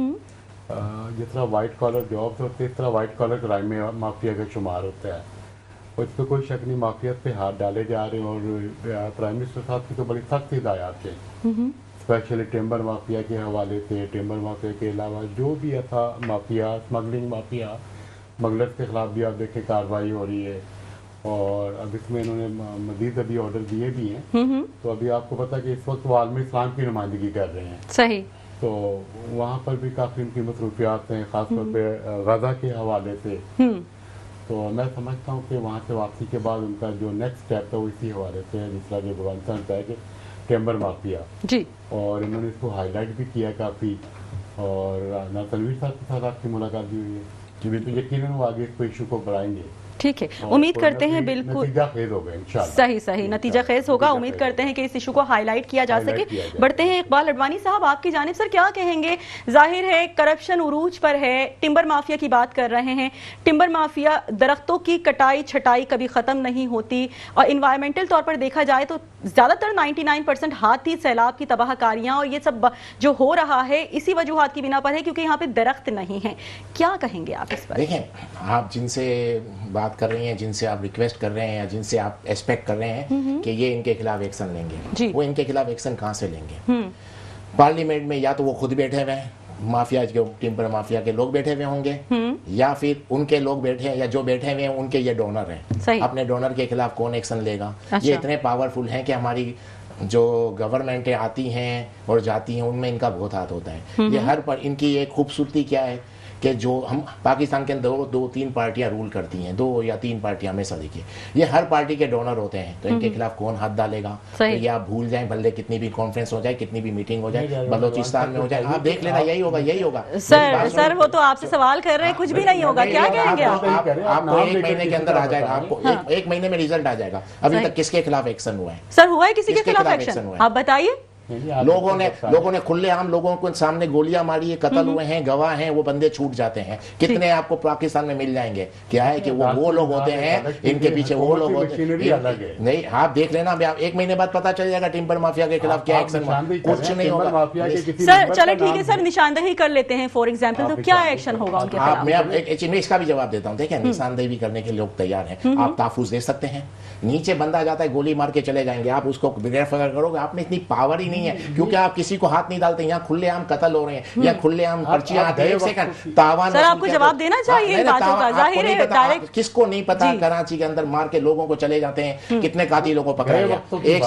जिस तरह वाइट कॉलर जॉब्स होते हैं इस तरह वाइट कॉलर क्राइम में माफिया का शुमार होता है, और इस पर कोई शक नहीं माफिया पे हाथ डाले जा रहे हैं। और प्राइम मिनिस्टर साहब की तो बड़ी सख्त हिदायत है, स्पेशली टिम्बर माफिया के हवाले से। टिम्बर माफिया के अलावा जो भी ऐसा माफिया, स्मगलिंग माफिया, स्मगलर्स के खिलाफ भी आप देखें कार्रवाई हो रही है, और अब इसमें इन्होंने मजीद अभी ऑर्डर दिए भी हैं। तो अभी आपको पता है कि इस वक्त वो आलमी इस्लाम की नुमाइंदगी कर रहे हैं, सही। तो वहाँ पर भी काफ़ी उनकी मसरूफियात हैं, ख़ासतौर पे गजा के हवाले से। तो मैं समझता हूँ कि वहाँ से वापसी के बाद उनका जो नेक्स्ट स्टेप है वो इसी हवाले से है, जिस तरह जो भगवान साहब बताया कि टिम्बर माफिया जी, और इन्होंने इसको हाईलाइट भी किया काफ़ी। और तनवीर साहब के साथ आपकी मुलाकात भी हुई है, तो यकीनन वो आगे इसको इशू को बढ़ाएंगे। ठीक है, और उम्मीद कोई करते हैं बिल्कुल नतीजा खेज होगा इंशाल्लाह। सही सही नतीजा खेज होगा। नतीजा उम्मीद खेज करते हैं कि इस इशू को हाईलाइट किया जा हाईलाइट सके। किया जाए। बढ़ते हैं इकबाल अडवाणी साहब, आपकी जानिब सर क्या कहेंगे? जाहिर है करप्शन उरूज पर है, टिम्बर माफिया की बात कर रहे हैं, टिम्बर माफिया दरख्तों की कटाई छटाई कभी खत्म नहीं होती, और इन्वायरमेंटल तौर पर देखा जाए तो ज्यादातर 99% हाथी, सैलाब की तबाहकारियां और ये सब जो हो रहा है इसी वजूहात की बिना पर है क्योंकि यहाँ पे दरख्त नहीं है। क्या कहेंगे आप इस पर? देखें, आप जिनसे बात कर रही हैं, जिनसे आप रिक्वेस्ट कर रहे हैं या जिनसे आप एक्सपेक्ट कर रहे हैं कि ये इनके खिलाफ एक्शन जी। लेंगे, वो इनके खिलाफ एक्शन कहाँ से लेंगे? पार्लियामेंट में या तो वो खुद बैठे हुए हैं, माफिया के टिम्बर माफिया के लोग बैठे हुए होंगे, या फिर उनके लोग बैठे हैं, या जो बैठे हुए हैं उनके ये डोनर सही। हैं। अपने डोनर के खिलाफ कौन एक्शन लेगा? अच्छा। ये इतने पावरफुल हैं कि हमारी जो गवर्नमेंटें आती हैं और जाती हैं उनमें इनका बहुत हाथ होता है। ये हर पर इनकी एक खूबसूरती क्या है कि जो हम पाकिस्तान के अंदर दो तीन पार्टियां रूल करती हैं, 2 या 3 पार्टियां हमेशा देखिए, ये हर पार्टी के डोनर होते हैं, तो इनके खिलाफ कौन हाथ डालेगा? तो सही। ये आप भूल जाएं, भले कितनी भी कॉन्फ्रेंस हो जाए, कितनी भी मीटिंग हो जाए, बलोचिस्तान में हो जाए, आप देख लेना यही होगा, यही होगा। सर वो तो आपसे सवाल कर रहे हैं, कुछ भी नहीं होगा। क्या कहेंगे आप? आपको 1 महीने के अंदर आ जाएगा, आपको हाँ। एक महीने में रिजल्ट आ जाएगा। अभी सही। तक किसके खिलाफ एक्शन हुआ है? सर हुआ है किसी के किसके खिलाफ खिलाफ एक्शन? एक्शन हुआ है? आप बताइए। लोगों ने खुलेआम लोगों को सामने गोलियां मारी है, कत्ल हुए हैं, गवाह हैं, वो बंदे छूट जाते हैं। कितने आपको पाकिस्तान में मिल जाएंगे? क्या है कि वो लोग होते हैं, इनके पीछे वो लोग होते हैं। नहीं, आप देख लेना, आप 1 महीने बाद पता चल जाएगा टिम्बर माफिया के खिलाफ क्या एक्शन हुआ। कुछ नहीं होगा सर चलो ठीक है सर, निशानदेही कर लेते हैं फॉर एग्जाम्पल, तो क्या एक्शन होगा उनके आप, खिलाफ? मैं इसका भी जवाब देता हूँ। देखिए, निशानदेही भी करने के लोग तैयार हैं, आप तहफुज दे सकते हैं। नीचे बंदा जाता है, गोली मार के चले जाएंगे, आप उसको गिरफ्तार करोगे? आपने इतनी पावर ही नहीं है, क्योंकि आप किसी को हाथ नहीं डालते। यहाँ खुलेआम कत्ल हो रहे हैं, या खुलेआम पर्चियां आती है। एक सेकंड, तावान सर आपको जवाब देना चाहिए इन बातों का, जाहिर है डायरेक्ट किसको नहीं पता, कराची के अंदर मार के लोगों को चले जाते हैं, कितने कातिलों को पकड़ा गया। एक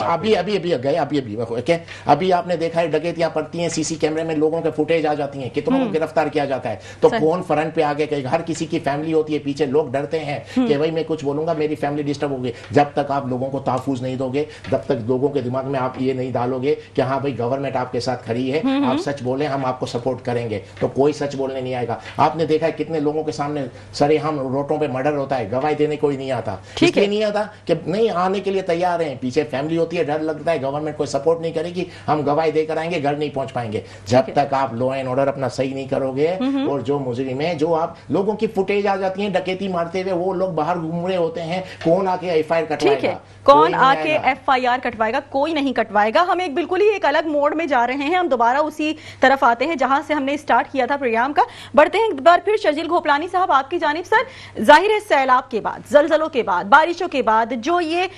अभी आपने देखा है डकैतियां पड़ती हैं, सीसी कैमरे में लोगों के फुटेज आ जाती हैं, कितनों को गिरफ्तार किया जाता है। तो कौन फ्रंट पे आगे कहेगा? हर किसी की फैमिली होती है पीछे, लोग डरते हैं कि भाई मैं कुछ बोलूंगा मेरी फैमिली डिस्टर्ब होगी। जब तक आप लोगों को तहफुज नहीं दोगे, जब तक लोगों के दिमाग में आप ये नहीं डालोगे कि हाँ भाई गवर्नमेंट आपके साथ खड़ी है, आप सच बोले, हम आपको सपोर्ट करेंगे, तो कोई सच बोलने नहीं आएगा। आपने देखा है कितने लोगों के सामने सरेआम रोडों पे मर्डर होता है, गवाही देने कोई नहीं आता। इसलिए नहीं आता कि नहीं आने के लिए तैयार हैं, पीछे फैमिली होती है, डर लगता है गवर्नमेंट कोई सपोर्ट नहीं करेगी, हम गवाही देकर आएंगे, घर नहीं पहुंच पाएंगे। जब तक आप लॉ एंड ऑर्डर अपना सही नहीं करोगे, और जो मुजरिम है, जो आप लोगों की फुटेज आ जाती है डकैती मारते हुए, वो लोग बाहर घूम रहे होते हैं, कौन आके एफआईआर कटवाएगा? कौन आके एफआईआर कटवाएगा? कोई नहीं कटवाएगा। हम एक बिल्कुल ही एक अलग मोड में जा रहे हैं, हम दोबारा उसी तरफ आते हैं जहां से हमने स्टार्ट किया था प्रोग्राम का। बढ़ते हैं एक बार फिर शर्जील घोपलानी साहब आपकी जानिब। सर, जाहिर है सैलाब के बाद, जलजलों के बाद, बारिशों के बाद जो ये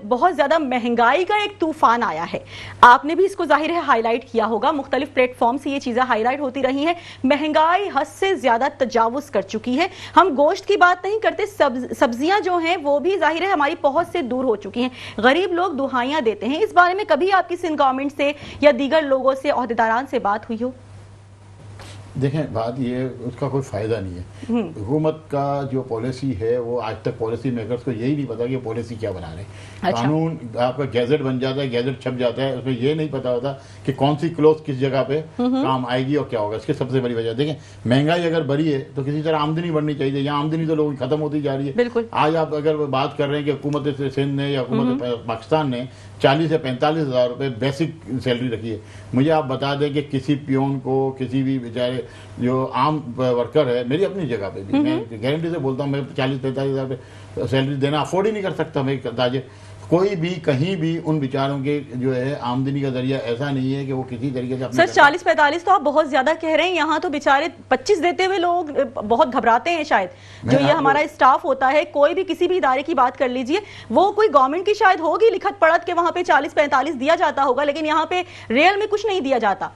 बहुत ज्यादा महंगाई का एक तूफान आया है, आपने भी इसको जाहिर है हाईलाइट किया होगा, मुख्तलिफ प्लेटफॉर्म से ये चीजें हाईलाइट होती रही हैं। महंगाई हद से ज्यादा तजावुज कर चुकी है। हम गोश्त की बात नहीं करते, सब्जियां जो हैं वो भी जाहिर है हमारी पहुंच से दूर हो चुकी हैं, गरीब लोग दुहाइयां देते हैं। इस बारे में कभी आपकी सिंध गवर्नमेंट से या दीगर लोगों से, ओहदेदारान से बात हुई हो? देखें, बात ये, उसका कोई फ़ायदा नहीं है। हुकूमत का जो पॉलिसी है वो आज तक पॉलिसी मेकर्स को यही नहीं पता कि पॉलिसी क्या बना रहे हैं। अच्छा। कानून आपका गैजेट बन जाता है, गैजेट छप जाता है, उसमें ये नहीं पता होता कि कौन सी क्लॉज किस जगह पे काम आएगी और क्या होगा। इसकी सबसे बड़ी वजह देखें, महंगाई अगर बढ़ी है तो किसी तरह आमदनी बढ़नी चाहिए। यहाँ आमदनी तो लोगों की खत्म होती जा रही है। बिल्कुल। आज आप अगर बात कर रहे हैं कि हुकूमत सिंध ने या हुकूमत पाकिस्तान ने 40 से 45 हज़ार रुपये बेसिक सैलरी रखी है, मुझे आप बता दें कि किसी पियोन को, किसी भी बेचारे जो आम वर्कर है, मेरी अपनी जगह पे भी, मैं गारंटी से बोलता हूँ, मैं 40-45 हज़ार रुपये सैलरी देना अफोर्ड ही नहीं कर सकता। मैं अंदाजे कोई भी कहीं भी उन बेचारों के जो है आमदनी का जरिया ऐसा नहीं है कि वो किसी तरीके से सर 40-45 तो आप बहुत ज्यादा कह रहे हैं। यहाँ तो बेचारे 25 देते हुए लोग बहुत घबराते हैं शायद। जो ये हमारा स्टाफ होता है, कोई भी किसी भी इदारे की बात कर लीजिए, वो कोई गवर्नमेंट की शायद होगी लिखत पढ़त के वहां पे 40-45 दिया जाता होगा, लेकिन यहाँ पे रियल में कुछ नहीं दिया जाता।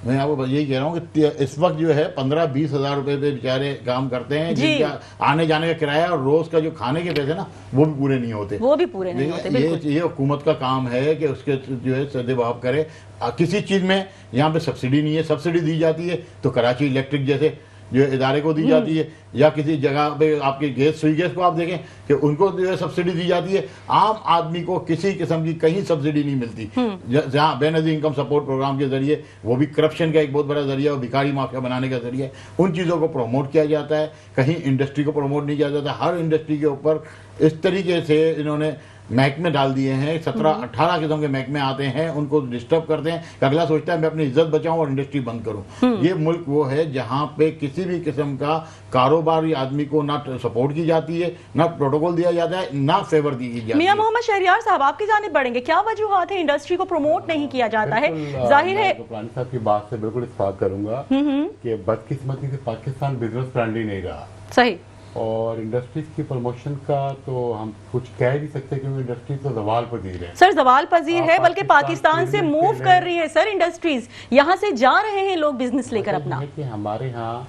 मैं आपको यही कह रहा हूँ कि इस वक्त जो है 15-20 हज़ार रुपए पे बेचारे काम करते हैं, जिनका आने जाने का किराया और रोज का जो खाने के पैसे ना, वो भी पूरे नहीं होते। वो भी पूरे नहीं होते। ये हुकूमत का काम है कि उसके जो है सदेबाव करे। किसी चीज़ में यहाँ पे सब्सिडी नहीं है, सब्सिडी दी जाती है तो कराची इलेक्ट्रिक जैसे जो इदारे को दी जाती है, या किसी जगह पे आपके गैस, सुई गैस को आप देखें कि उनको जो है सब्सिडी दी जाती है। आम आदमी को किसी किस्म की कहीं सब्सिडी नहीं मिलती। जहाँ बेनजीर इनकम सपोर्ट प्रोग्राम के जरिए, वो भी करप्शन का एक बहुत बड़ा जरिया, भिखारी माफिया बनाने का जरिया, उन चीज़ों को प्रमोट किया जाता है। कहीं इंडस्ट्री को प्रमोट नहीं किया जाता। हर इंडस्ट्री के ऊपर इस तरीके से इन्होंने महकमे डाल दिए हैं। 17-18 किस्म के महकमे आते हैं, उनको डिस्टर्ब करते हैं। अगला सोचता है मैं अपनी इज्जत बचाऊं और इंडस्ट्री बंद करूं। ये मुल्क वो है जहां पे किसी भी किस्म का कारोबारी आदमी को ना सपोर्ट की जाती है, ना प्रोटोकॉल दिया जाता है, ना फेवर दी जाती है। मियां मोहम्मद शहरियार साहब, आपकी जानिब बढ़ेंगे, क्या वजूहात है इंडस्ट्री को प्रमोट नहीं किया जाता है? जाहिर है घोपलानी साहब की बात से बिल्कुल इत्तेफाक करूंगा कि बदकिस्मती से पाकिस्तान बिजनेस फ्रेंडली नहीं रहा। सही। और इंडस्ट्रीज की प्रमोशन का तो हम कुछ कह नहीं सकते क्योंकि इंडस्ट्री तो जवाल पजीर है। सर जवाल पजीर है, बल्कि पाकिस्तान से मूव कर रही है सर इंडस्ट्रीज, यहाँ से जा रहे हैं लोग बिजनेस लेकर अपना। कि हमारे यहाँ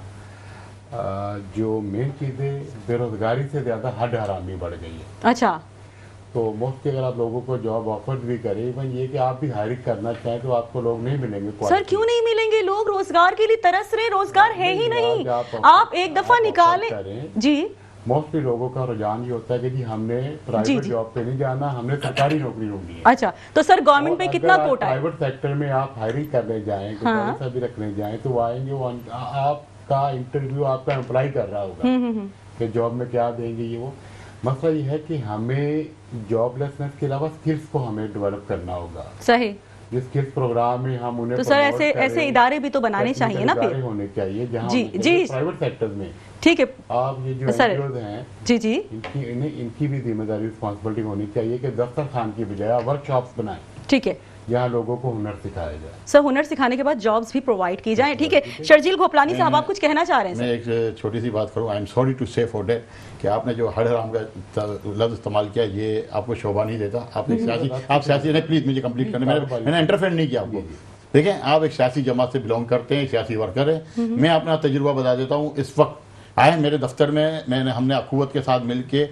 जो मेन चीजें, बेरोजगारी से ज्यादा हद हरामी बढ़ गई है। अच्छा। तो मोस्टली अगर आप लोगों को जॉब ऑफर भी करें, इवन ये कि आप भी हायरिंग करना चाहें तो आपको लोग नहीं मिलेंगे। सर क्यों नहीं मिलेंगे? लोग रोजगार के लिए तरस रहे, रोजगार है ही नहीं। आप एक दफा निकालें जी। मोस्टली लोगों का रुझान ये होता है कि जी हमने प्राइवेट जॉब पे नहीं जाना, हमने सरकारी नौकरी ढूंढनी है। अच्छा, तो सर गवर्नमेंट में कितना कोटा है? प्राइवेट सेक्टर में आप हायरिंग करने जाएं, कुछ भी रखने जाएं, तो आएंगे वो आपका इंटरव्यू आपका एम्प्लॉय कर रहा होगा कि जॉब में क्या देंगे ये वो। मसला ये है कि हमें जॉबलेसनेस के अलावा स्किल्स को हमें डेवलप करना होगा। सही। जिस स्किल्स प्रोग्राम में हम उन्हें तो सर ऐसे इदारे भी तो बनाने चाहिए ना, फिर होने चाहिए जहाँ जी जी प्राइवेट सेक्टर में। ठीक है। आप ये जो एनजीओज हैं जी जी, इनकी भी जिम्मेदारी, रिस्पॉन्सिबिलिटी होनी चाहिए कि दफ्तर खान की बजाय वर्कशॉप्स बनाएं। ठीक है। जहाँ लोगों को हुनर सिखाया जाए। सर हुनर सिखाने के बाद जॉब्स भी प्रोवाइड की जाए, ठीक है। शर्जील घोपलानी साहब, आप कुछ कहना चाह रहे हैं? मैं एक छोटी सी बात करूँ, आई एम सॉरी टू से फॉर डेट, कि आपने जो हर हराम का लफ्ज़ इस्तेमाल किया, ये आपको शोभा नहीं देता। आप सियासी नहीं, प्लीज़ मुझे कंप्लीट करने, मैंने इंटरफेयर नहीं किया आपको। देखें, आप एक सियासी जमात से बिलोंग करते हैं, सियासी वर्कर हैं। मैं अपना तजुर्बा बता देता हूँ। इस वक्त आए मेरे दफ्तर में हमने अखुवत के साथ मिलके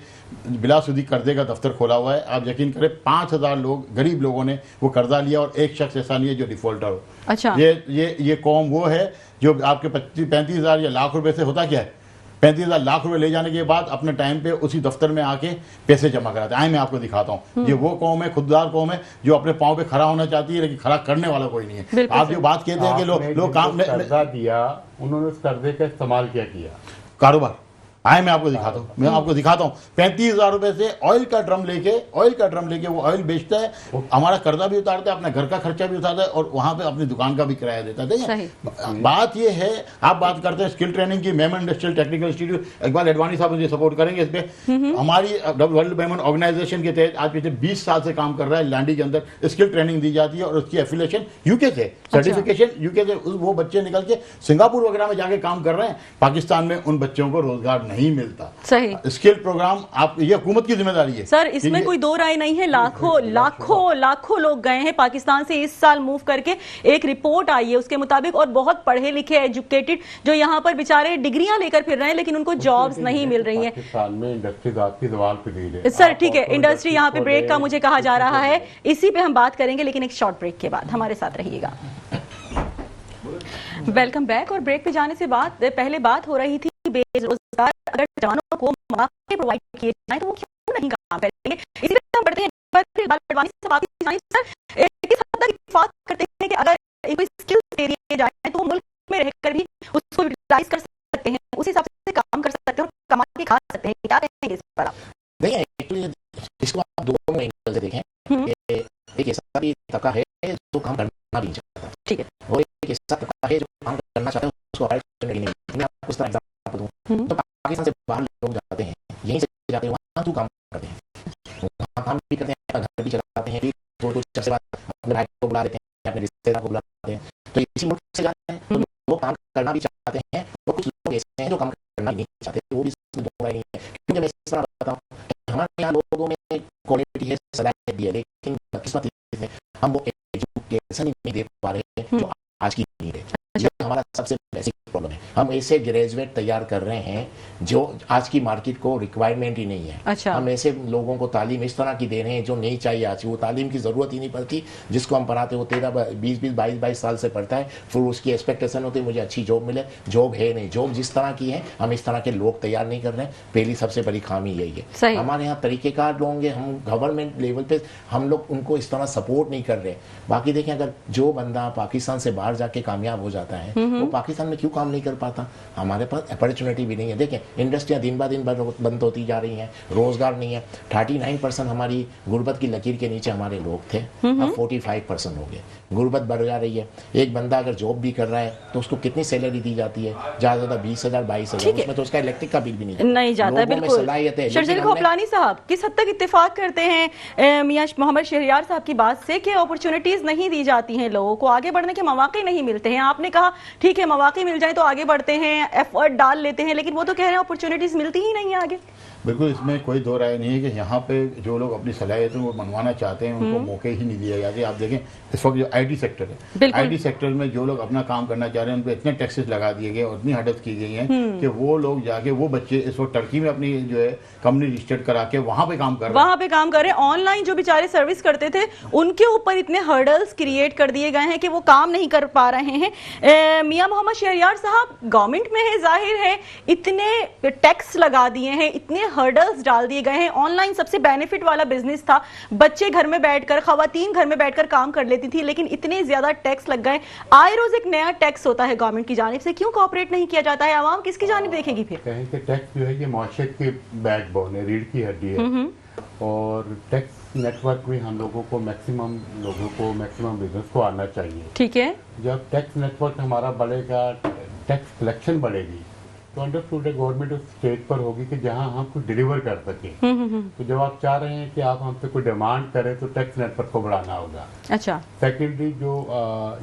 बिलासुदी कर्जे का दफ्तर खोला हुआ है। आप यकीन करें 5,000 लोग, गरीब लोगों ने वो कर्जा लिया, और एक शख्स ऐसा नहीं है जो डिफॉल्टर हो। अच्छा, ये कौम वो है जो आपके 35,000 या लाख रुपए से होता क्या है, 35,000 लाख रुपए ले जाने के बाद अपने टाइम पे उसी दफ्तर में आके पैसे जमा कराते हैं। आए मैं आपको दिखाता हूँ, ये वो कौम है, खुददार कौम है, जो अपने पाँव पे खड़ा होना चाहती है, लेकिन खड़ा करने वाला कोई नहीं है। आप जो बात कहते हैं कि लोग काम कर्जा दिया, उन्होंने उस कर्जे का इस्तेमाल क्या किया? कारोबार। आए मैं आपको दिखाता हूँ, 35,000 रुपए से ऑयल का ड्रम लेके वो ऑयल बेचता है, हमारा कर्जा भी उतारता है, अपना घर का खर्चा भी उतारता है, और वहां पे अपनी दुकान का भी किराया देता है। बात ये है, आप बात करते हैं स्किल ट्रेनिंग की, Memon industrial technical institute, Iqbal Advani साहब मुझे सपोर्ट करेंगे इस पे। हमारी वर्ल्ड मेमन ऑर्गेनाइजेशन के तहत आज पिछले 20 साल से काम कर रहा है। लांडी के अंदर स्किल ट्रेनिंग दी जाती है, और उसकी एफिलिएशन यूके से, सर्टिफिकेशन यूके से। वो बच्चे निकल के सिंगापुर वगैरह में जाके काम कर रहे हैं। पाकिस्तान में उन बच्चों को रोजगार नहीं मिलता। सही स्किल प्रोग्राम आप, ये हुकूमत की जिम्मेदारी है सर, इसमें कोई दो राय नहीं है। लाखों लोग गए हैं पाकिस्तान से इस साल मूव करके। एक रिपोर्ट आई है उसके मुताबिक, और बहुत पढ़े लिखे एजुकेटेड जो यहाँ पर बेचारे डिग्रियां लेकर फिर रहे हैं, लेकिन उनको जॉब्स नहीं मिल रही हैं। पाकिस्तान में इंडस्ट्री आपकी दीवार पे दी है। सर ठीक है, इंडस्ट्री यहाँ पे ब्रेक का मुझे कहा जा रहा है, इसी पे हम बात करेंगे, लेकिन एक शॉर्ट ब्रेक के बाद। हमारे साथ रहिएगा। Welcome back. और ब्रेक पे जाने से पहले बात हो रही थी बेरोजगार अगर जवानों को मौके प्रोवाइड किए जाए तो वो क्यों नहीं काम करेंगे। इसी तरह हम बढ़ते हैं सर, किस हद तक इत्तेफाक करते हैं कि अगर कोई स्किल दे दिए जाए तो वो मुल्क में रहकर भी उसको यूटिलाइज कर सकते हैं, उस हिसाब से काम कर सकते हैं और कमा के खा सकते हैं। क्या कहेंगे इस पर आप? देखिए, एक्चुअली इसको आप दोनों एंगल से देखें। एक ऐसा भी तबका है जो काम करना भी नहीं चाहता, ठीक है, और एक ऐसा तबका है जो काम करना चाहता है उसको अवॉइड करने के लिए। मैं आपको इस तरह एग्जांपल दूं तो पाकिस्तान से बाहर लोग जाते हैं, यहीं से जाते हैं, वहाँ तो काम करते हैं, वहाँ काम भी करते हैं, घर भी चलाते हैं, तो कुछ से बाद अपने भाई को बुला लेते हैं, अपने रिश्तेदार को बुलाते हैं, तो इसी मुल्क से जाते हैं, तो वो काम करना भी चाहते हैं। और कुछ लोग ऐसे हैं जो काम करना नहीं चाहते, वो भी इसमें दोनों नहीं है। क्योंकि मैं इस तरह बताता हूँ, हमारे यहाँ लोगों में क्वालिटी है, सलाहियत भी है, लेकिन किस्मत है हम वो एजुकेशन नहीं दे पा रहे हैं जो आज की नीड है। ये हमारा सबसे बेसिक प्रॉब्लम है। हम ऐसे ग्रेजुएट तैयार कर रहे हैं जो आज की मार्केट को रिक्वायरमेंट ही नहीं है। अच्छा। हम ऐसे लोगों को तालीम इस तरह की दे रहे हैं जो नहीं चाहिए आज, वो तालीम की जरूरत ही नहीं पड़ती। जिसको हम पढ़ाते वो 22 साल से पढ़ता है, फिर उसकी एक्सपेक्टेशन होती है मुझे अच्छी जॉब मिले, जॉब है नहीं। जॉब जिस तरह की है हम इस तरह के लोग तैयार नहीं कर रहे हैं। पहली सबसे बड़ी खामी यही है। हमारे यहाँ तरीकेकार लोग होंगे, हम गवर्नमेंट लेवल पे हम लोग उनको इस तरह सपोर्ट नहीं कर रहे। बाकी देखें, अगर जो बंदा पाकिस्तान से बाहर जाके कामयाब हो जाता है वो पाकिस्तान में क्यों काम नहीं कर पाता? हमारे पास अपॉर्चुनिटी भी नहीं है। देखें, इंडस्ट्रियां दिन ब दिन बंद होती जा रही हैं, रोजगार नहीं है। 39% हमारी गुर्बत की लकीर के नीचे हमारे लोग थे, अब 45% हो गए। गुर्बत बढ़ जा रही है। एक बंदा अगर जॉब भी कर रहा है तो उसको कितनी सैलरी दी जाती है? ज्यादा ज्यादा 20,000 22,000, उसमें तो उसका इलेक्ट्रिक का बिल भी नहीं जाता। बिल्कुल। शर्जील घोपलानी साहब, किस हद तक इत्तेफाक करते हैं मियां मोहम्मद शहरियार साहब की बात से कि अपॉर्चुनिटीज नहीं दी जाती हैं, लोगों को आगे बढ़ने के मौके नहीं मिलते हैं? आपने कहा ठीक है, मौके मिल जाए तो आगे बढ़ते हैं, एफर्ट डाल लेते हैं, लेकिन वो तो कह रहे हैं अपॉर्चुनिटीज मिलती ही नहीं है आगे। बिल्कुल, इसमें कोई दो राय नहीं है कि यहाँ पे जो लोग अपनी सलाहियत वो मनवाना चाहते हैं उनको मौके ही नहीं दिए जाते। आप देखें इस वक्त जो आईटी सेक्टर है, आईटी सेक्टर में जो लोग अपना काम करना चाह रहे हैं उन पर इतने टैक्सेस लगा दिए गए और इतनी हदत की गई हैं कि वो लोग जाके, वो बच्चे इस वक्त टर्की में अपनी जो है कंपनी रजिस्टर्ड करा के वहाँ पे काम कर रहे हैं। ऑनलाइन जो बेचारे सर्विस करते थे उनके ऊपर इतने हर्डल्स क्रिएट कर दिए गए हैं कि वो काम नहीं कर पा रहे हैं। मियां मोहम्मद शहरियार साहब, गवर्नमेंट में है, जाहिर है इतने टैक्स लगा दिए हैं, इतने हर्डल्स डाल दिए गए हैं। ऑनलाइन सबसे बेनिफिट वाला बिजनेस था, बच्चे घर में बैठकर, खवातीन घर में बैठकर काम कर लेती थी, लेकिन इतने ज्यादा टैक्स लग गए। आए रोज एक नया टैक्स होता है गवर्नमेंट की जानिब से, क्यों कोऑपरेट नहीं किया जाता है? आवाम किसकी जानिब देखेगी फिर? कहीं के टैक्स जो है ये माशरत की बैकबोन है, रीढ़ की हड्डी है, और टैक्स नेटवर्क में हम लोगों को मैक्सिमम बिजनेस को आना चाहिए। ठीक है, जब टैक्स नेटवर्क हमारा बढ़ेगा, टैक्स कलेक्शन बढ़ेगी, तो अंडरस्टूड है गवर्नमेंट उस स्टेज पर होगी कि जहां हम कुछ डिलीवर कर सके। तो जब आप चाह रहे हैं कि आप हमसे कोई डिमांड करें तो टैक्स नेटवर्क को बढ़ाना होगा। अच्छा, सेकेंडरी जो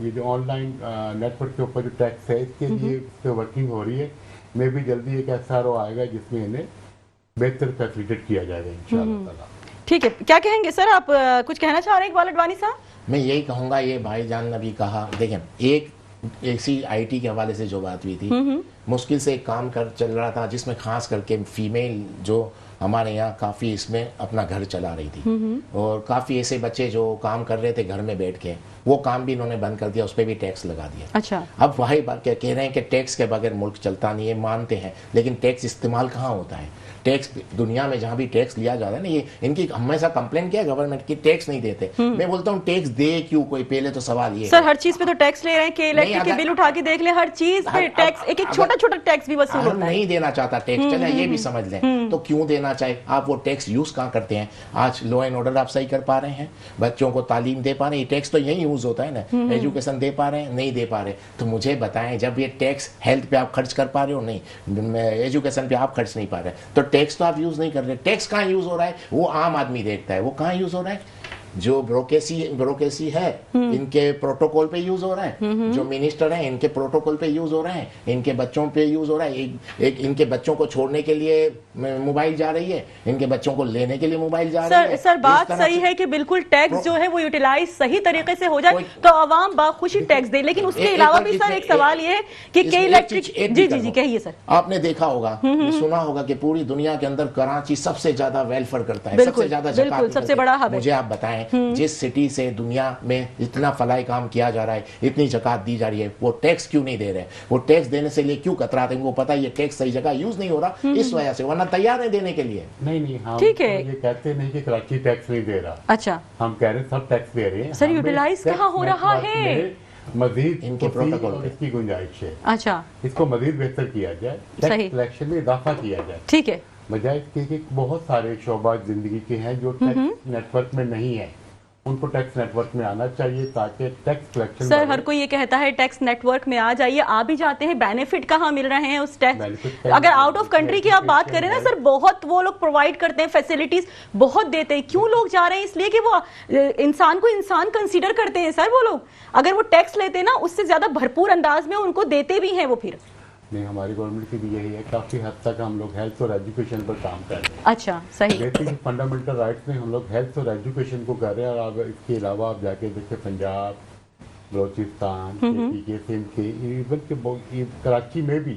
ये जो ऑनलाइन नेटवर्क के ऊपर जो टैक्स है इसके लिए इस पे वर्किंग हो रही है। मे भी जल्दी एक SRO आएगा जिसमें इन्हें बेहतर फैसिलिटेट किया जाएगा इंशाअल्लाह ताला। ठीक है, क्या कहेंगे सर आप? कुछ कहना चाह रहे हैं इकबाल अडवाणी साहब? मैं यही कहूंगा, ये भाईजान ने भी कहा, देखें एक ऐसी IT के हवाले से जो बात हुई थी, मुश्किल से एक काम कर चल रहा था जिसमें खास करके फीमेल जो हमारे यहाँ काफ़ी इसमें अपना घर चला रही थी, और काफ़ी ऐसे बच्चे जो काम कर रहे थे घर में बैठ के, वो काम भी इन्होंने बंद कर दिया, उस पर भी टैक्स लगा दिया। अच्छा, अब वही बात कह रहे हैं कि टैक्स के बगैर मुल्क चलता नहीं है, मानते हैं, लेकिन टैक्स इस्तेमाल कहाँ होता है? टैक्स दुनिया में जहाँ भी टैक्स लिया जाता है ना, ये इनकी हमेशा कंप्लेंट किया गवर्नमेंट की, टैक्स नहीं देते। मैं बोलता हूँ टैक्स दे क्यों कोई, पहले तो सवाल ये सर हर चीज पे तो टैक्स ले रहे हैं कि इलेक्ट्रिक के अगर- बिल उठा के देख ले, हर चीज पे टैक्स, एक एक छोटा छोटा टैक्स भी वसूल हम होता है। नहीं देना चाहता टैक्स, चले ये भी समझ लें, तो क्यों देना चाहे आप? वो टैक्स यूज कहाँ करते हैं? आज लॉ एंड ऑर्डर आप सही कर पा रहे हैं, बच्चों को तालीम दे पा रहे हैं, टैक्स तो यही यूज होता है ना। एजुकेशन दे पा रहे हैं, नहीं दे पा रहे, तो मुझे बताएं, जब ये टैक्स हेल्थ पे आप खर्च कर पा रहे हो, नहीं एजुकेशन पे आप खर्च नहीं पा रहे, तो टैक्स तो आप यूज नहीं कर रहे। टैक्स कहाँ यूज हो रहा है? वो आम आदमी देखता है, वो कहाँ यूज हो रहा है? जो ब्यूरोक्रेसी है इनके प्रोटोकॉल पे यूज हो रहा है, जो मिनिस्टर हैं इनके प्रोटोकॉल पे यूज हो रहा है, इनके बच्चों पे यूज हो रहा है। एक इनके बच्चों को छोड़ने के लिए मोबाइल जा रही है, इनके बच्चों को लेने के लिए मोबाइल जा रही है। सर इस बात तरह सही से- है कि बिल्कुल टैक्स जो है वो यूटिलाइज सही तरीके से हो जाए तो आवाम बाखुशी टैक्स दे, लेकिन उसके अलावा भी सर एक सवाल ये है कि कई इलेक्ट्रिक, जी जी जी कहिए सर। आपने देखा होगा, सुना होगा कि पूरी दुनिया के अंदर कराची सबसे ज्यादा वेलफेयर करता है, बिल्कुल, सबसे ज्यादा बिल्कुल, ज़कात सबसे निकलती है। बड़ा हब है। मुझे आप बताएं, जिस सिटी से दुनिया में इतना फलाई काम किया जा रहा है, इतनी ज़कात दी जा रही है, वो टैक्स क्यों नहीं दे रहे? वो टैक्स देने से लिए क्यों कतराते हैं? उनको पता है ये टैक्स सही जगह यूज नहीं हो रहा, इस वजह से, वरना तैयार है देने के लिए। नहीं हम ठीक है। तो ये कहते नहीं कि कराची टैक्स नहीं दे रहा, अच्छा हम कह रहे हैं सब टैक्स दे रहे हैं। सर, हमें utilize टैक्स कहाँ हो रहा नेटवर्क है? में मजीद इनके वसी प्रोटोकॉल और पे। इसकी गुंजाइश है, अच्छा, इसको मजीद बेहतर किया जाए, सही। टैक्स कलेक्शन में इजाफा किया जाए, ठीक है। बजाय इसके कि बहुत सारे शोबा जिंदगी के हैं जो टैक्स नेटवर्क में नहीं है, उनको टैक्स नेटवर्क में आना चाहिए ताकि टैक्स कलेक्शन। सर हर कोई ये कहता है टैक्स नेटवर्क में आ जाइए, आ भी जाते हैं, बेनिफिट कहाँ मिल रहे हैं उस टैक्स? Benefit अगर आउट ऑफ कंट्री की आप बात करें ना सर, बहुत वो लोग प्रोवाइड करते हैं, फैसिलिटीज बहुत देते हैं। क्यों लोग जा रहे हैं? इसलिए कि वो इंसान को इंसान कंसीडर करते हैं सर। वो लोग अगर वो टैक्स लेते ना, उससे ज्यादा भरपूर अंदाज में उनको देते भी हैं वो फिर। नहीं, हमारी गवर्नमेंट की भी यही है, काफी हद तक हम लोग हेल्थ और एजुकेशन पर काम कर रहे हैं। अच्छा, सही। बेसिक फंडामेंटल राइट्स में हम लोग हेल्थ और एजुकेशन को कर रहे हैं, और अब इसके अलावा आप जाके देखिए पंजाब, बलोचिस्तान, के सिंध के, इवन के कराची में भी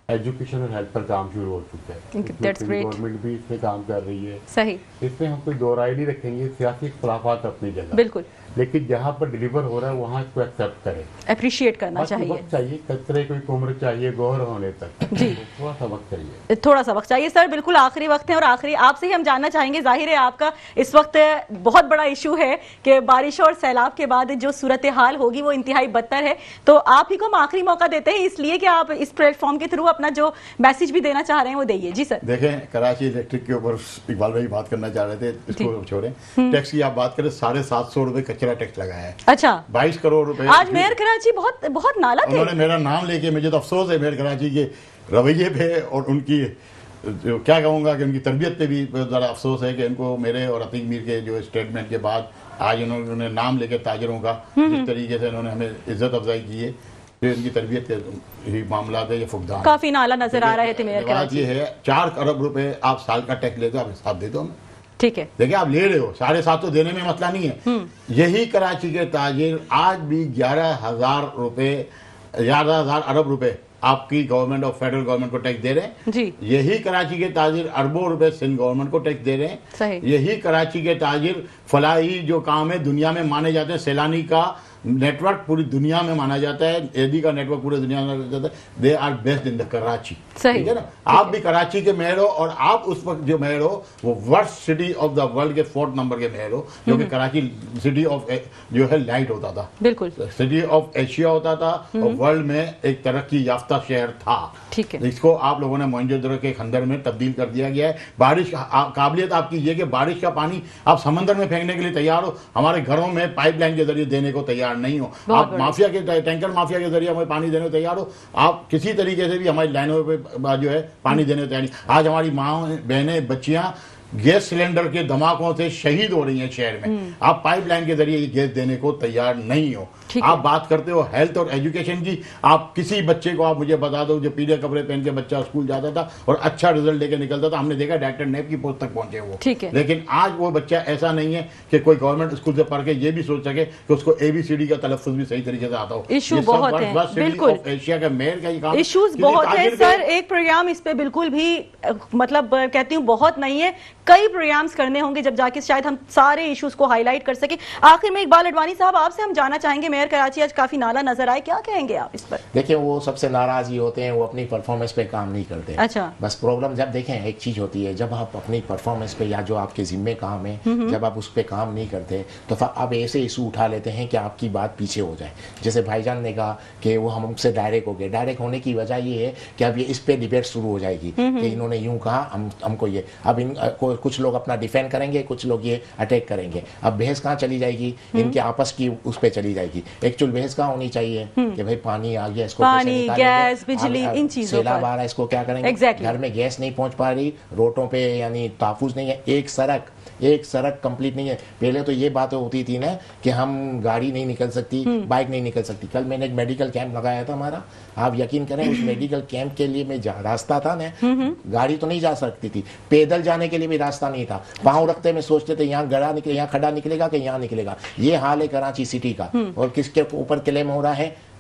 एजुकेशन और हेल्थ पर काम शुरू हो चुका है। That's great. गवर्नमेंट भी इसमें काम कर रही है। सही, इसमें हम कोई दो राय नहीं रखेंगे, सियासी इख्तलाफात अपनी जगह, बिल्कुल लेकिन जहाँ पर डिलीवर हो रहा है वहाँ इसको एक्सेप्ट करें। अप्रिशिएट करना बाकी चाहिए। वक्त चाहिए, कचरे कोई उम्र चाहिए गौर होने तक, जी। थोड़ा सा वक्त चाहिए। थोड़ा सा वक्त चाहिए सर, बिल्कुल आखिरी वक्त है। और आखिरी आपसे ही हम जानना चाहेंगे, जाहिर है आपका इस वक्त बहुत बड़ा इशू है कि बारिश और सैलाब के बाद जो सूरत हाल होगी वो इंतहाई बदतर है, तो आप ही को हम आखिरी मौका देते हैं इसलिए कि आप इस प्लेटफॉर्म के थ्रू अपना जो मैसेज भी देना चाह रहे हैं वो दइए। जी सर। देखें, कराची इलेक्ट्रिक के ऊपर इकबाल भाई बात करना चाह रहे थे, इसको छोड़ें। टैक्स की आप बात करें, 750 रुपए कचरा टैक्स लगाया है, अच्छा, 22 करोड़ रुपए। आज मेयर कराची बहुत बहुत नाला थे। उन्होंने मेरा नाम लेके, मुझे तो अफसोस है मेयर कराची के रवैये पे और उनकी जो क्या कहूँगा कि उनकी तरबियत पे भी ज़रा अफसोस है कि इनको मेरे और अतीक मीर के जो स्टेटमेंट के बाद आज उन्होंने नाम लेके ताजरों का जिस तरीके से उन्होंने हमें इज्जत अफजाई की है, तो इनकी तरबियत के ही मामला है, ये फुकदान काफी नाला नजर आ रहे थे मेयर बात कराची। ये है, 4 अरब रुपए आप साल का टैक्स लेते हो, आप हिसाब दे दो हमें। ठीक है, देखिए, आप ले रहे हो, 7.5 तो देने में मसला नहीं है। यही कराची के ताजिर आज भी 11,000 रुपए, 11,000 अरब रुपए आपकी गवर्नमेंट और फेडरल गवर्नमेंट को टैक्स दे रहे हैं। जी। यही कराची के ताजिर अरबों रुपए सिंध गवर्नमेंट को टैक्स दे रहे हैं। सही। यही कराची के ताजिर फलाही जो काम है दुनिया में माने जाते हैं, सैलानी का नेटवर्क पूरी दुनिया में माना जाता है, एडी का नेटवर्क पूरी दुनिया में माना जाता है। They are best in the Karachi. सही। ठीक है ना? आप भी कराची के मेयर हो, और आप उस वक्त जो मेयर हो वो worst city of the world के 4th नंबर के मेयर हो, जो कि कराची सिटी ऑफ जो है लाइट होता था, बिल्कुल सिटी ऑफ एशिया होता था, और वर्ल्ड में एक तरक्की याफ्ता शहर था। ठीक है। इसको आप लोगों ने मोहनजोदड़ो के खंदर में तब्दील कर दिया गया है। बारिश काबिलियत आपकी ये कि बारिश का पानी आप समंदर में फेंकने के लिए तैयार हो, हमारे घरों में पाइपलाइन के जरिए देने को तैयार तैयार नहीं हो। बहुत आप बढ़िया। माफिया के टैंकर माफिया के जरिए हमें पानी देने को तैयार हो, आप किसी तरीके से भी हमारी लाइनों पे जो है पानी देने को तैयार नहीं। आज हमारी माँ बहनें बच्चियां गैस सिलेंडर के धमाकों से शहीद हो रही हैं शहर में, आप पाइपलाइन के जरिए ये गैस देने को तैयार नहीं हो। ठीक आप है। बात करते हो हेल्थ और एजुकेशन की, आप किसी बच्चे को आप मुझे बता दो जो पीले कपड़े पहन के बच्चा स्कूल जाता था और अच्छा रिजल्ट लेके निकलता था, हमने देखा डॉक्टर नेप की पोस्ट तक पहुंचे वो। ठीक है। लेकिन आज वो बच्चा ऐसा नहीं है कि कोई गवर्नमेंट स्कूल से पढ़ के ये भी सोच सके कि उसको ABCD का तलफ्फुज भी सही तरीके से आता हो। इशू ये सब बहुत वर्ष हैं, बाद सिविल बिल्कुल। ऑफ एशिया का मेयर का ही काम, इश्यूज क्योंकि बहुत है ताजिर के- सर, एक प्रोग्राम इस पे बिल्कुल भी मतलब कहती हूँ बहुत नहीं है, कई प्रोग्राम्स करने होंगे जब जाके शायद हम सारे इश्यूज को हाईलाइट कर सके। आखिर में इकबाल अडवाणी साहब आपसे हम जानना चाहेंगे, मेयर कराची आज काफी नाला नजर आए, क्या कहेंगे आप इस पर? देखिए वो सबसे नाराज ही होते हैं, वो अपनी परफॉर्मेंस पे काम नहीं करते। अच्छा। बस प्रॉब्लम जब देखें एक चीज होती है, जब आप अपनी परफॉर्मेंस पे या जो आपके जिम्मे काम है जब आप उस पे काम नहीं करते तो फिर आप ऐसे इशू उठा लेते हैं कि आपकी बात पीछे हो जाए। जैसे भाईजान ने कहा कि वो हमसे डायरेक्ट हो गए, डायरेक्ट होने की वजह ये है कि अब ये इस पे डिबेट शुरू हो जाएगी कि इन्होंने यूं कहा, हमको ये, अब कुछ लोग अपना डिफेंड करेंगे, कुछ लोग ये अटैक करेंगे। अब बहस कहाँ चली जाएगी? इनके आपस की उस पे चली जाएगी। एक्चुअल बहस कहाँ होनी चाहिए कि भाई पानी आ गया, इसको पानी, कैसे निकालेंगे? गैस, बिजली, अब इन चीजों सैलाब पर। आ रहा है, इसको क्या करेंगे? Exactly. घर में गैस नहीं पहुंच पा रही, रोडों पे यानी तहफुज नहीं है, एक सड़क कंप्लीट नहीं है। पहले तो ये बातें होती थी ना कि हम गाड़ी नहीं निकल सकती, बाइक नहीं निकल सकती। कल मैंने एक मेडिकल कैंप लगाया था हमारा, आप यकीन करें उस मेडिकल कैंप के लिए मैं रास्ता था ना, गाड़ी तो नहीं जा सकती थी, पैदल जाने के लिए भी रास्ता नहीं था। पाँव रखते में सोचते थे यहाँ गड़ा निकले, यहाँ खड़ा निकलेगा कि यहाँ निकलेगा। ये हाल है कराची सिटी का। और किसके ऊपर क्लेम हो रहा है?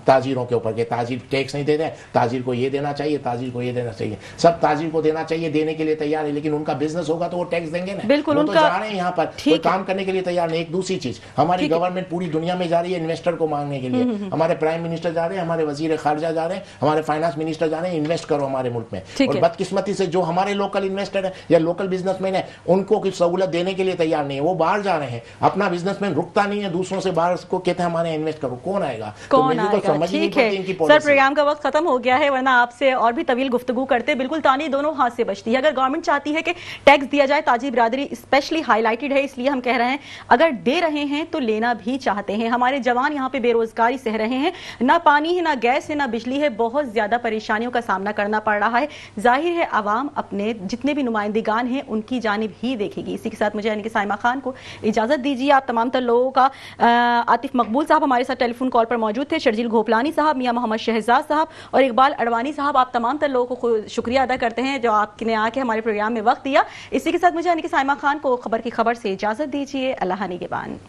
ताजिरों के ऊपर के ताजिर टैक्स नहीं देते, ताजिर को ये देना चाहिए, ताजिर को ये देना चाहिए, सब ताजिर को देना चाहिए, देने के लिए तैयार है, लेकिन उनका बिजनेस होगा तो वो टैक्स देंगे ना। बिल्कुल, वो तो उनका- जा रहे हैं यहाँ पर, ठीक कोई काम करने के लिए तैयार नहीं। एक दूसरी चीज, हमारी ठीक है। गवर्नमेंट पूरी दुनिया में जा रही है इन्वेस्टर को मांगने के लिए। हमारे प्राइम मिनिस्टर जा रहे हैं, हमारे वजीर खारजा जा रहे हैं, हमारे फाइनेंस मिनिस्टर जा रहे हैं, इन्वेस्ट करो हमारे मुल्क में। ठीक और है। बदकिस्मती से जो हमारे लोकल इन्वेस्टर है या लोकल बिजनेसमैन है, उनको कुछ सहूलत देने के लिए तैयार नहीं है, वो बाहर जा रहे हैं। अपना बिजनेसमैन रुकता नहीं है, दूसरों से बाहर को कहते हैं हमारे इन्वेस्ट करो, कौन आएगा? तो कौन मुझे तो आएगा? समझ ही नहीं ठीक है पड़ती इनकी सर, policy। प्रोग्राम का वक्त खत्म हो गया है, वरना आपसे और भी तवील गुफ्तगू करते। बिल्कुल तानी दोनों हाथ से बचती है। अगर गवर्नमेंट चाहती है कि टैक्स दिया जाए, ताजी बिरादरी स्पेशली हाईलाइटेड है, इसलिए हम कह रहे हैं अगर दे रहे हैं तो लेना भी चाहते हैं। हमारे जवान यहाँ पे बेरोजगारी सह रहे हैं, ना पानी है, ना गैस है, ना बिजली है, बहुत ज्यादा परेशानियों का सामना करना पड़ रहा है। जाहिर है आवाम अपने जितने भी नुमाइंदगान हैं उनकी जानिब ही देखेगी। इसी के साथ मुझे यानी कि साइमा खान को इजाजत दीजिए। आप तमाम तर लोगों का आतिफ मकबूल साहब हमारे साथ टेलीफोन कॉल पर मौजूद थे, शर्जील घोपलानी साहब, मियां मोहम्मद शहजाद साहब और इकबाल अडवाणी साहब, आप तमाम तर लोगों को शुक्रिया अदा करते हैं जो आपने आके हमारे प्रोग्राम में वक्त दिया। इसी के साथ मुझे यानी कि साइमा खान को खबर की खबर से इजाजत दीजिए। अल्लाह निगहबान।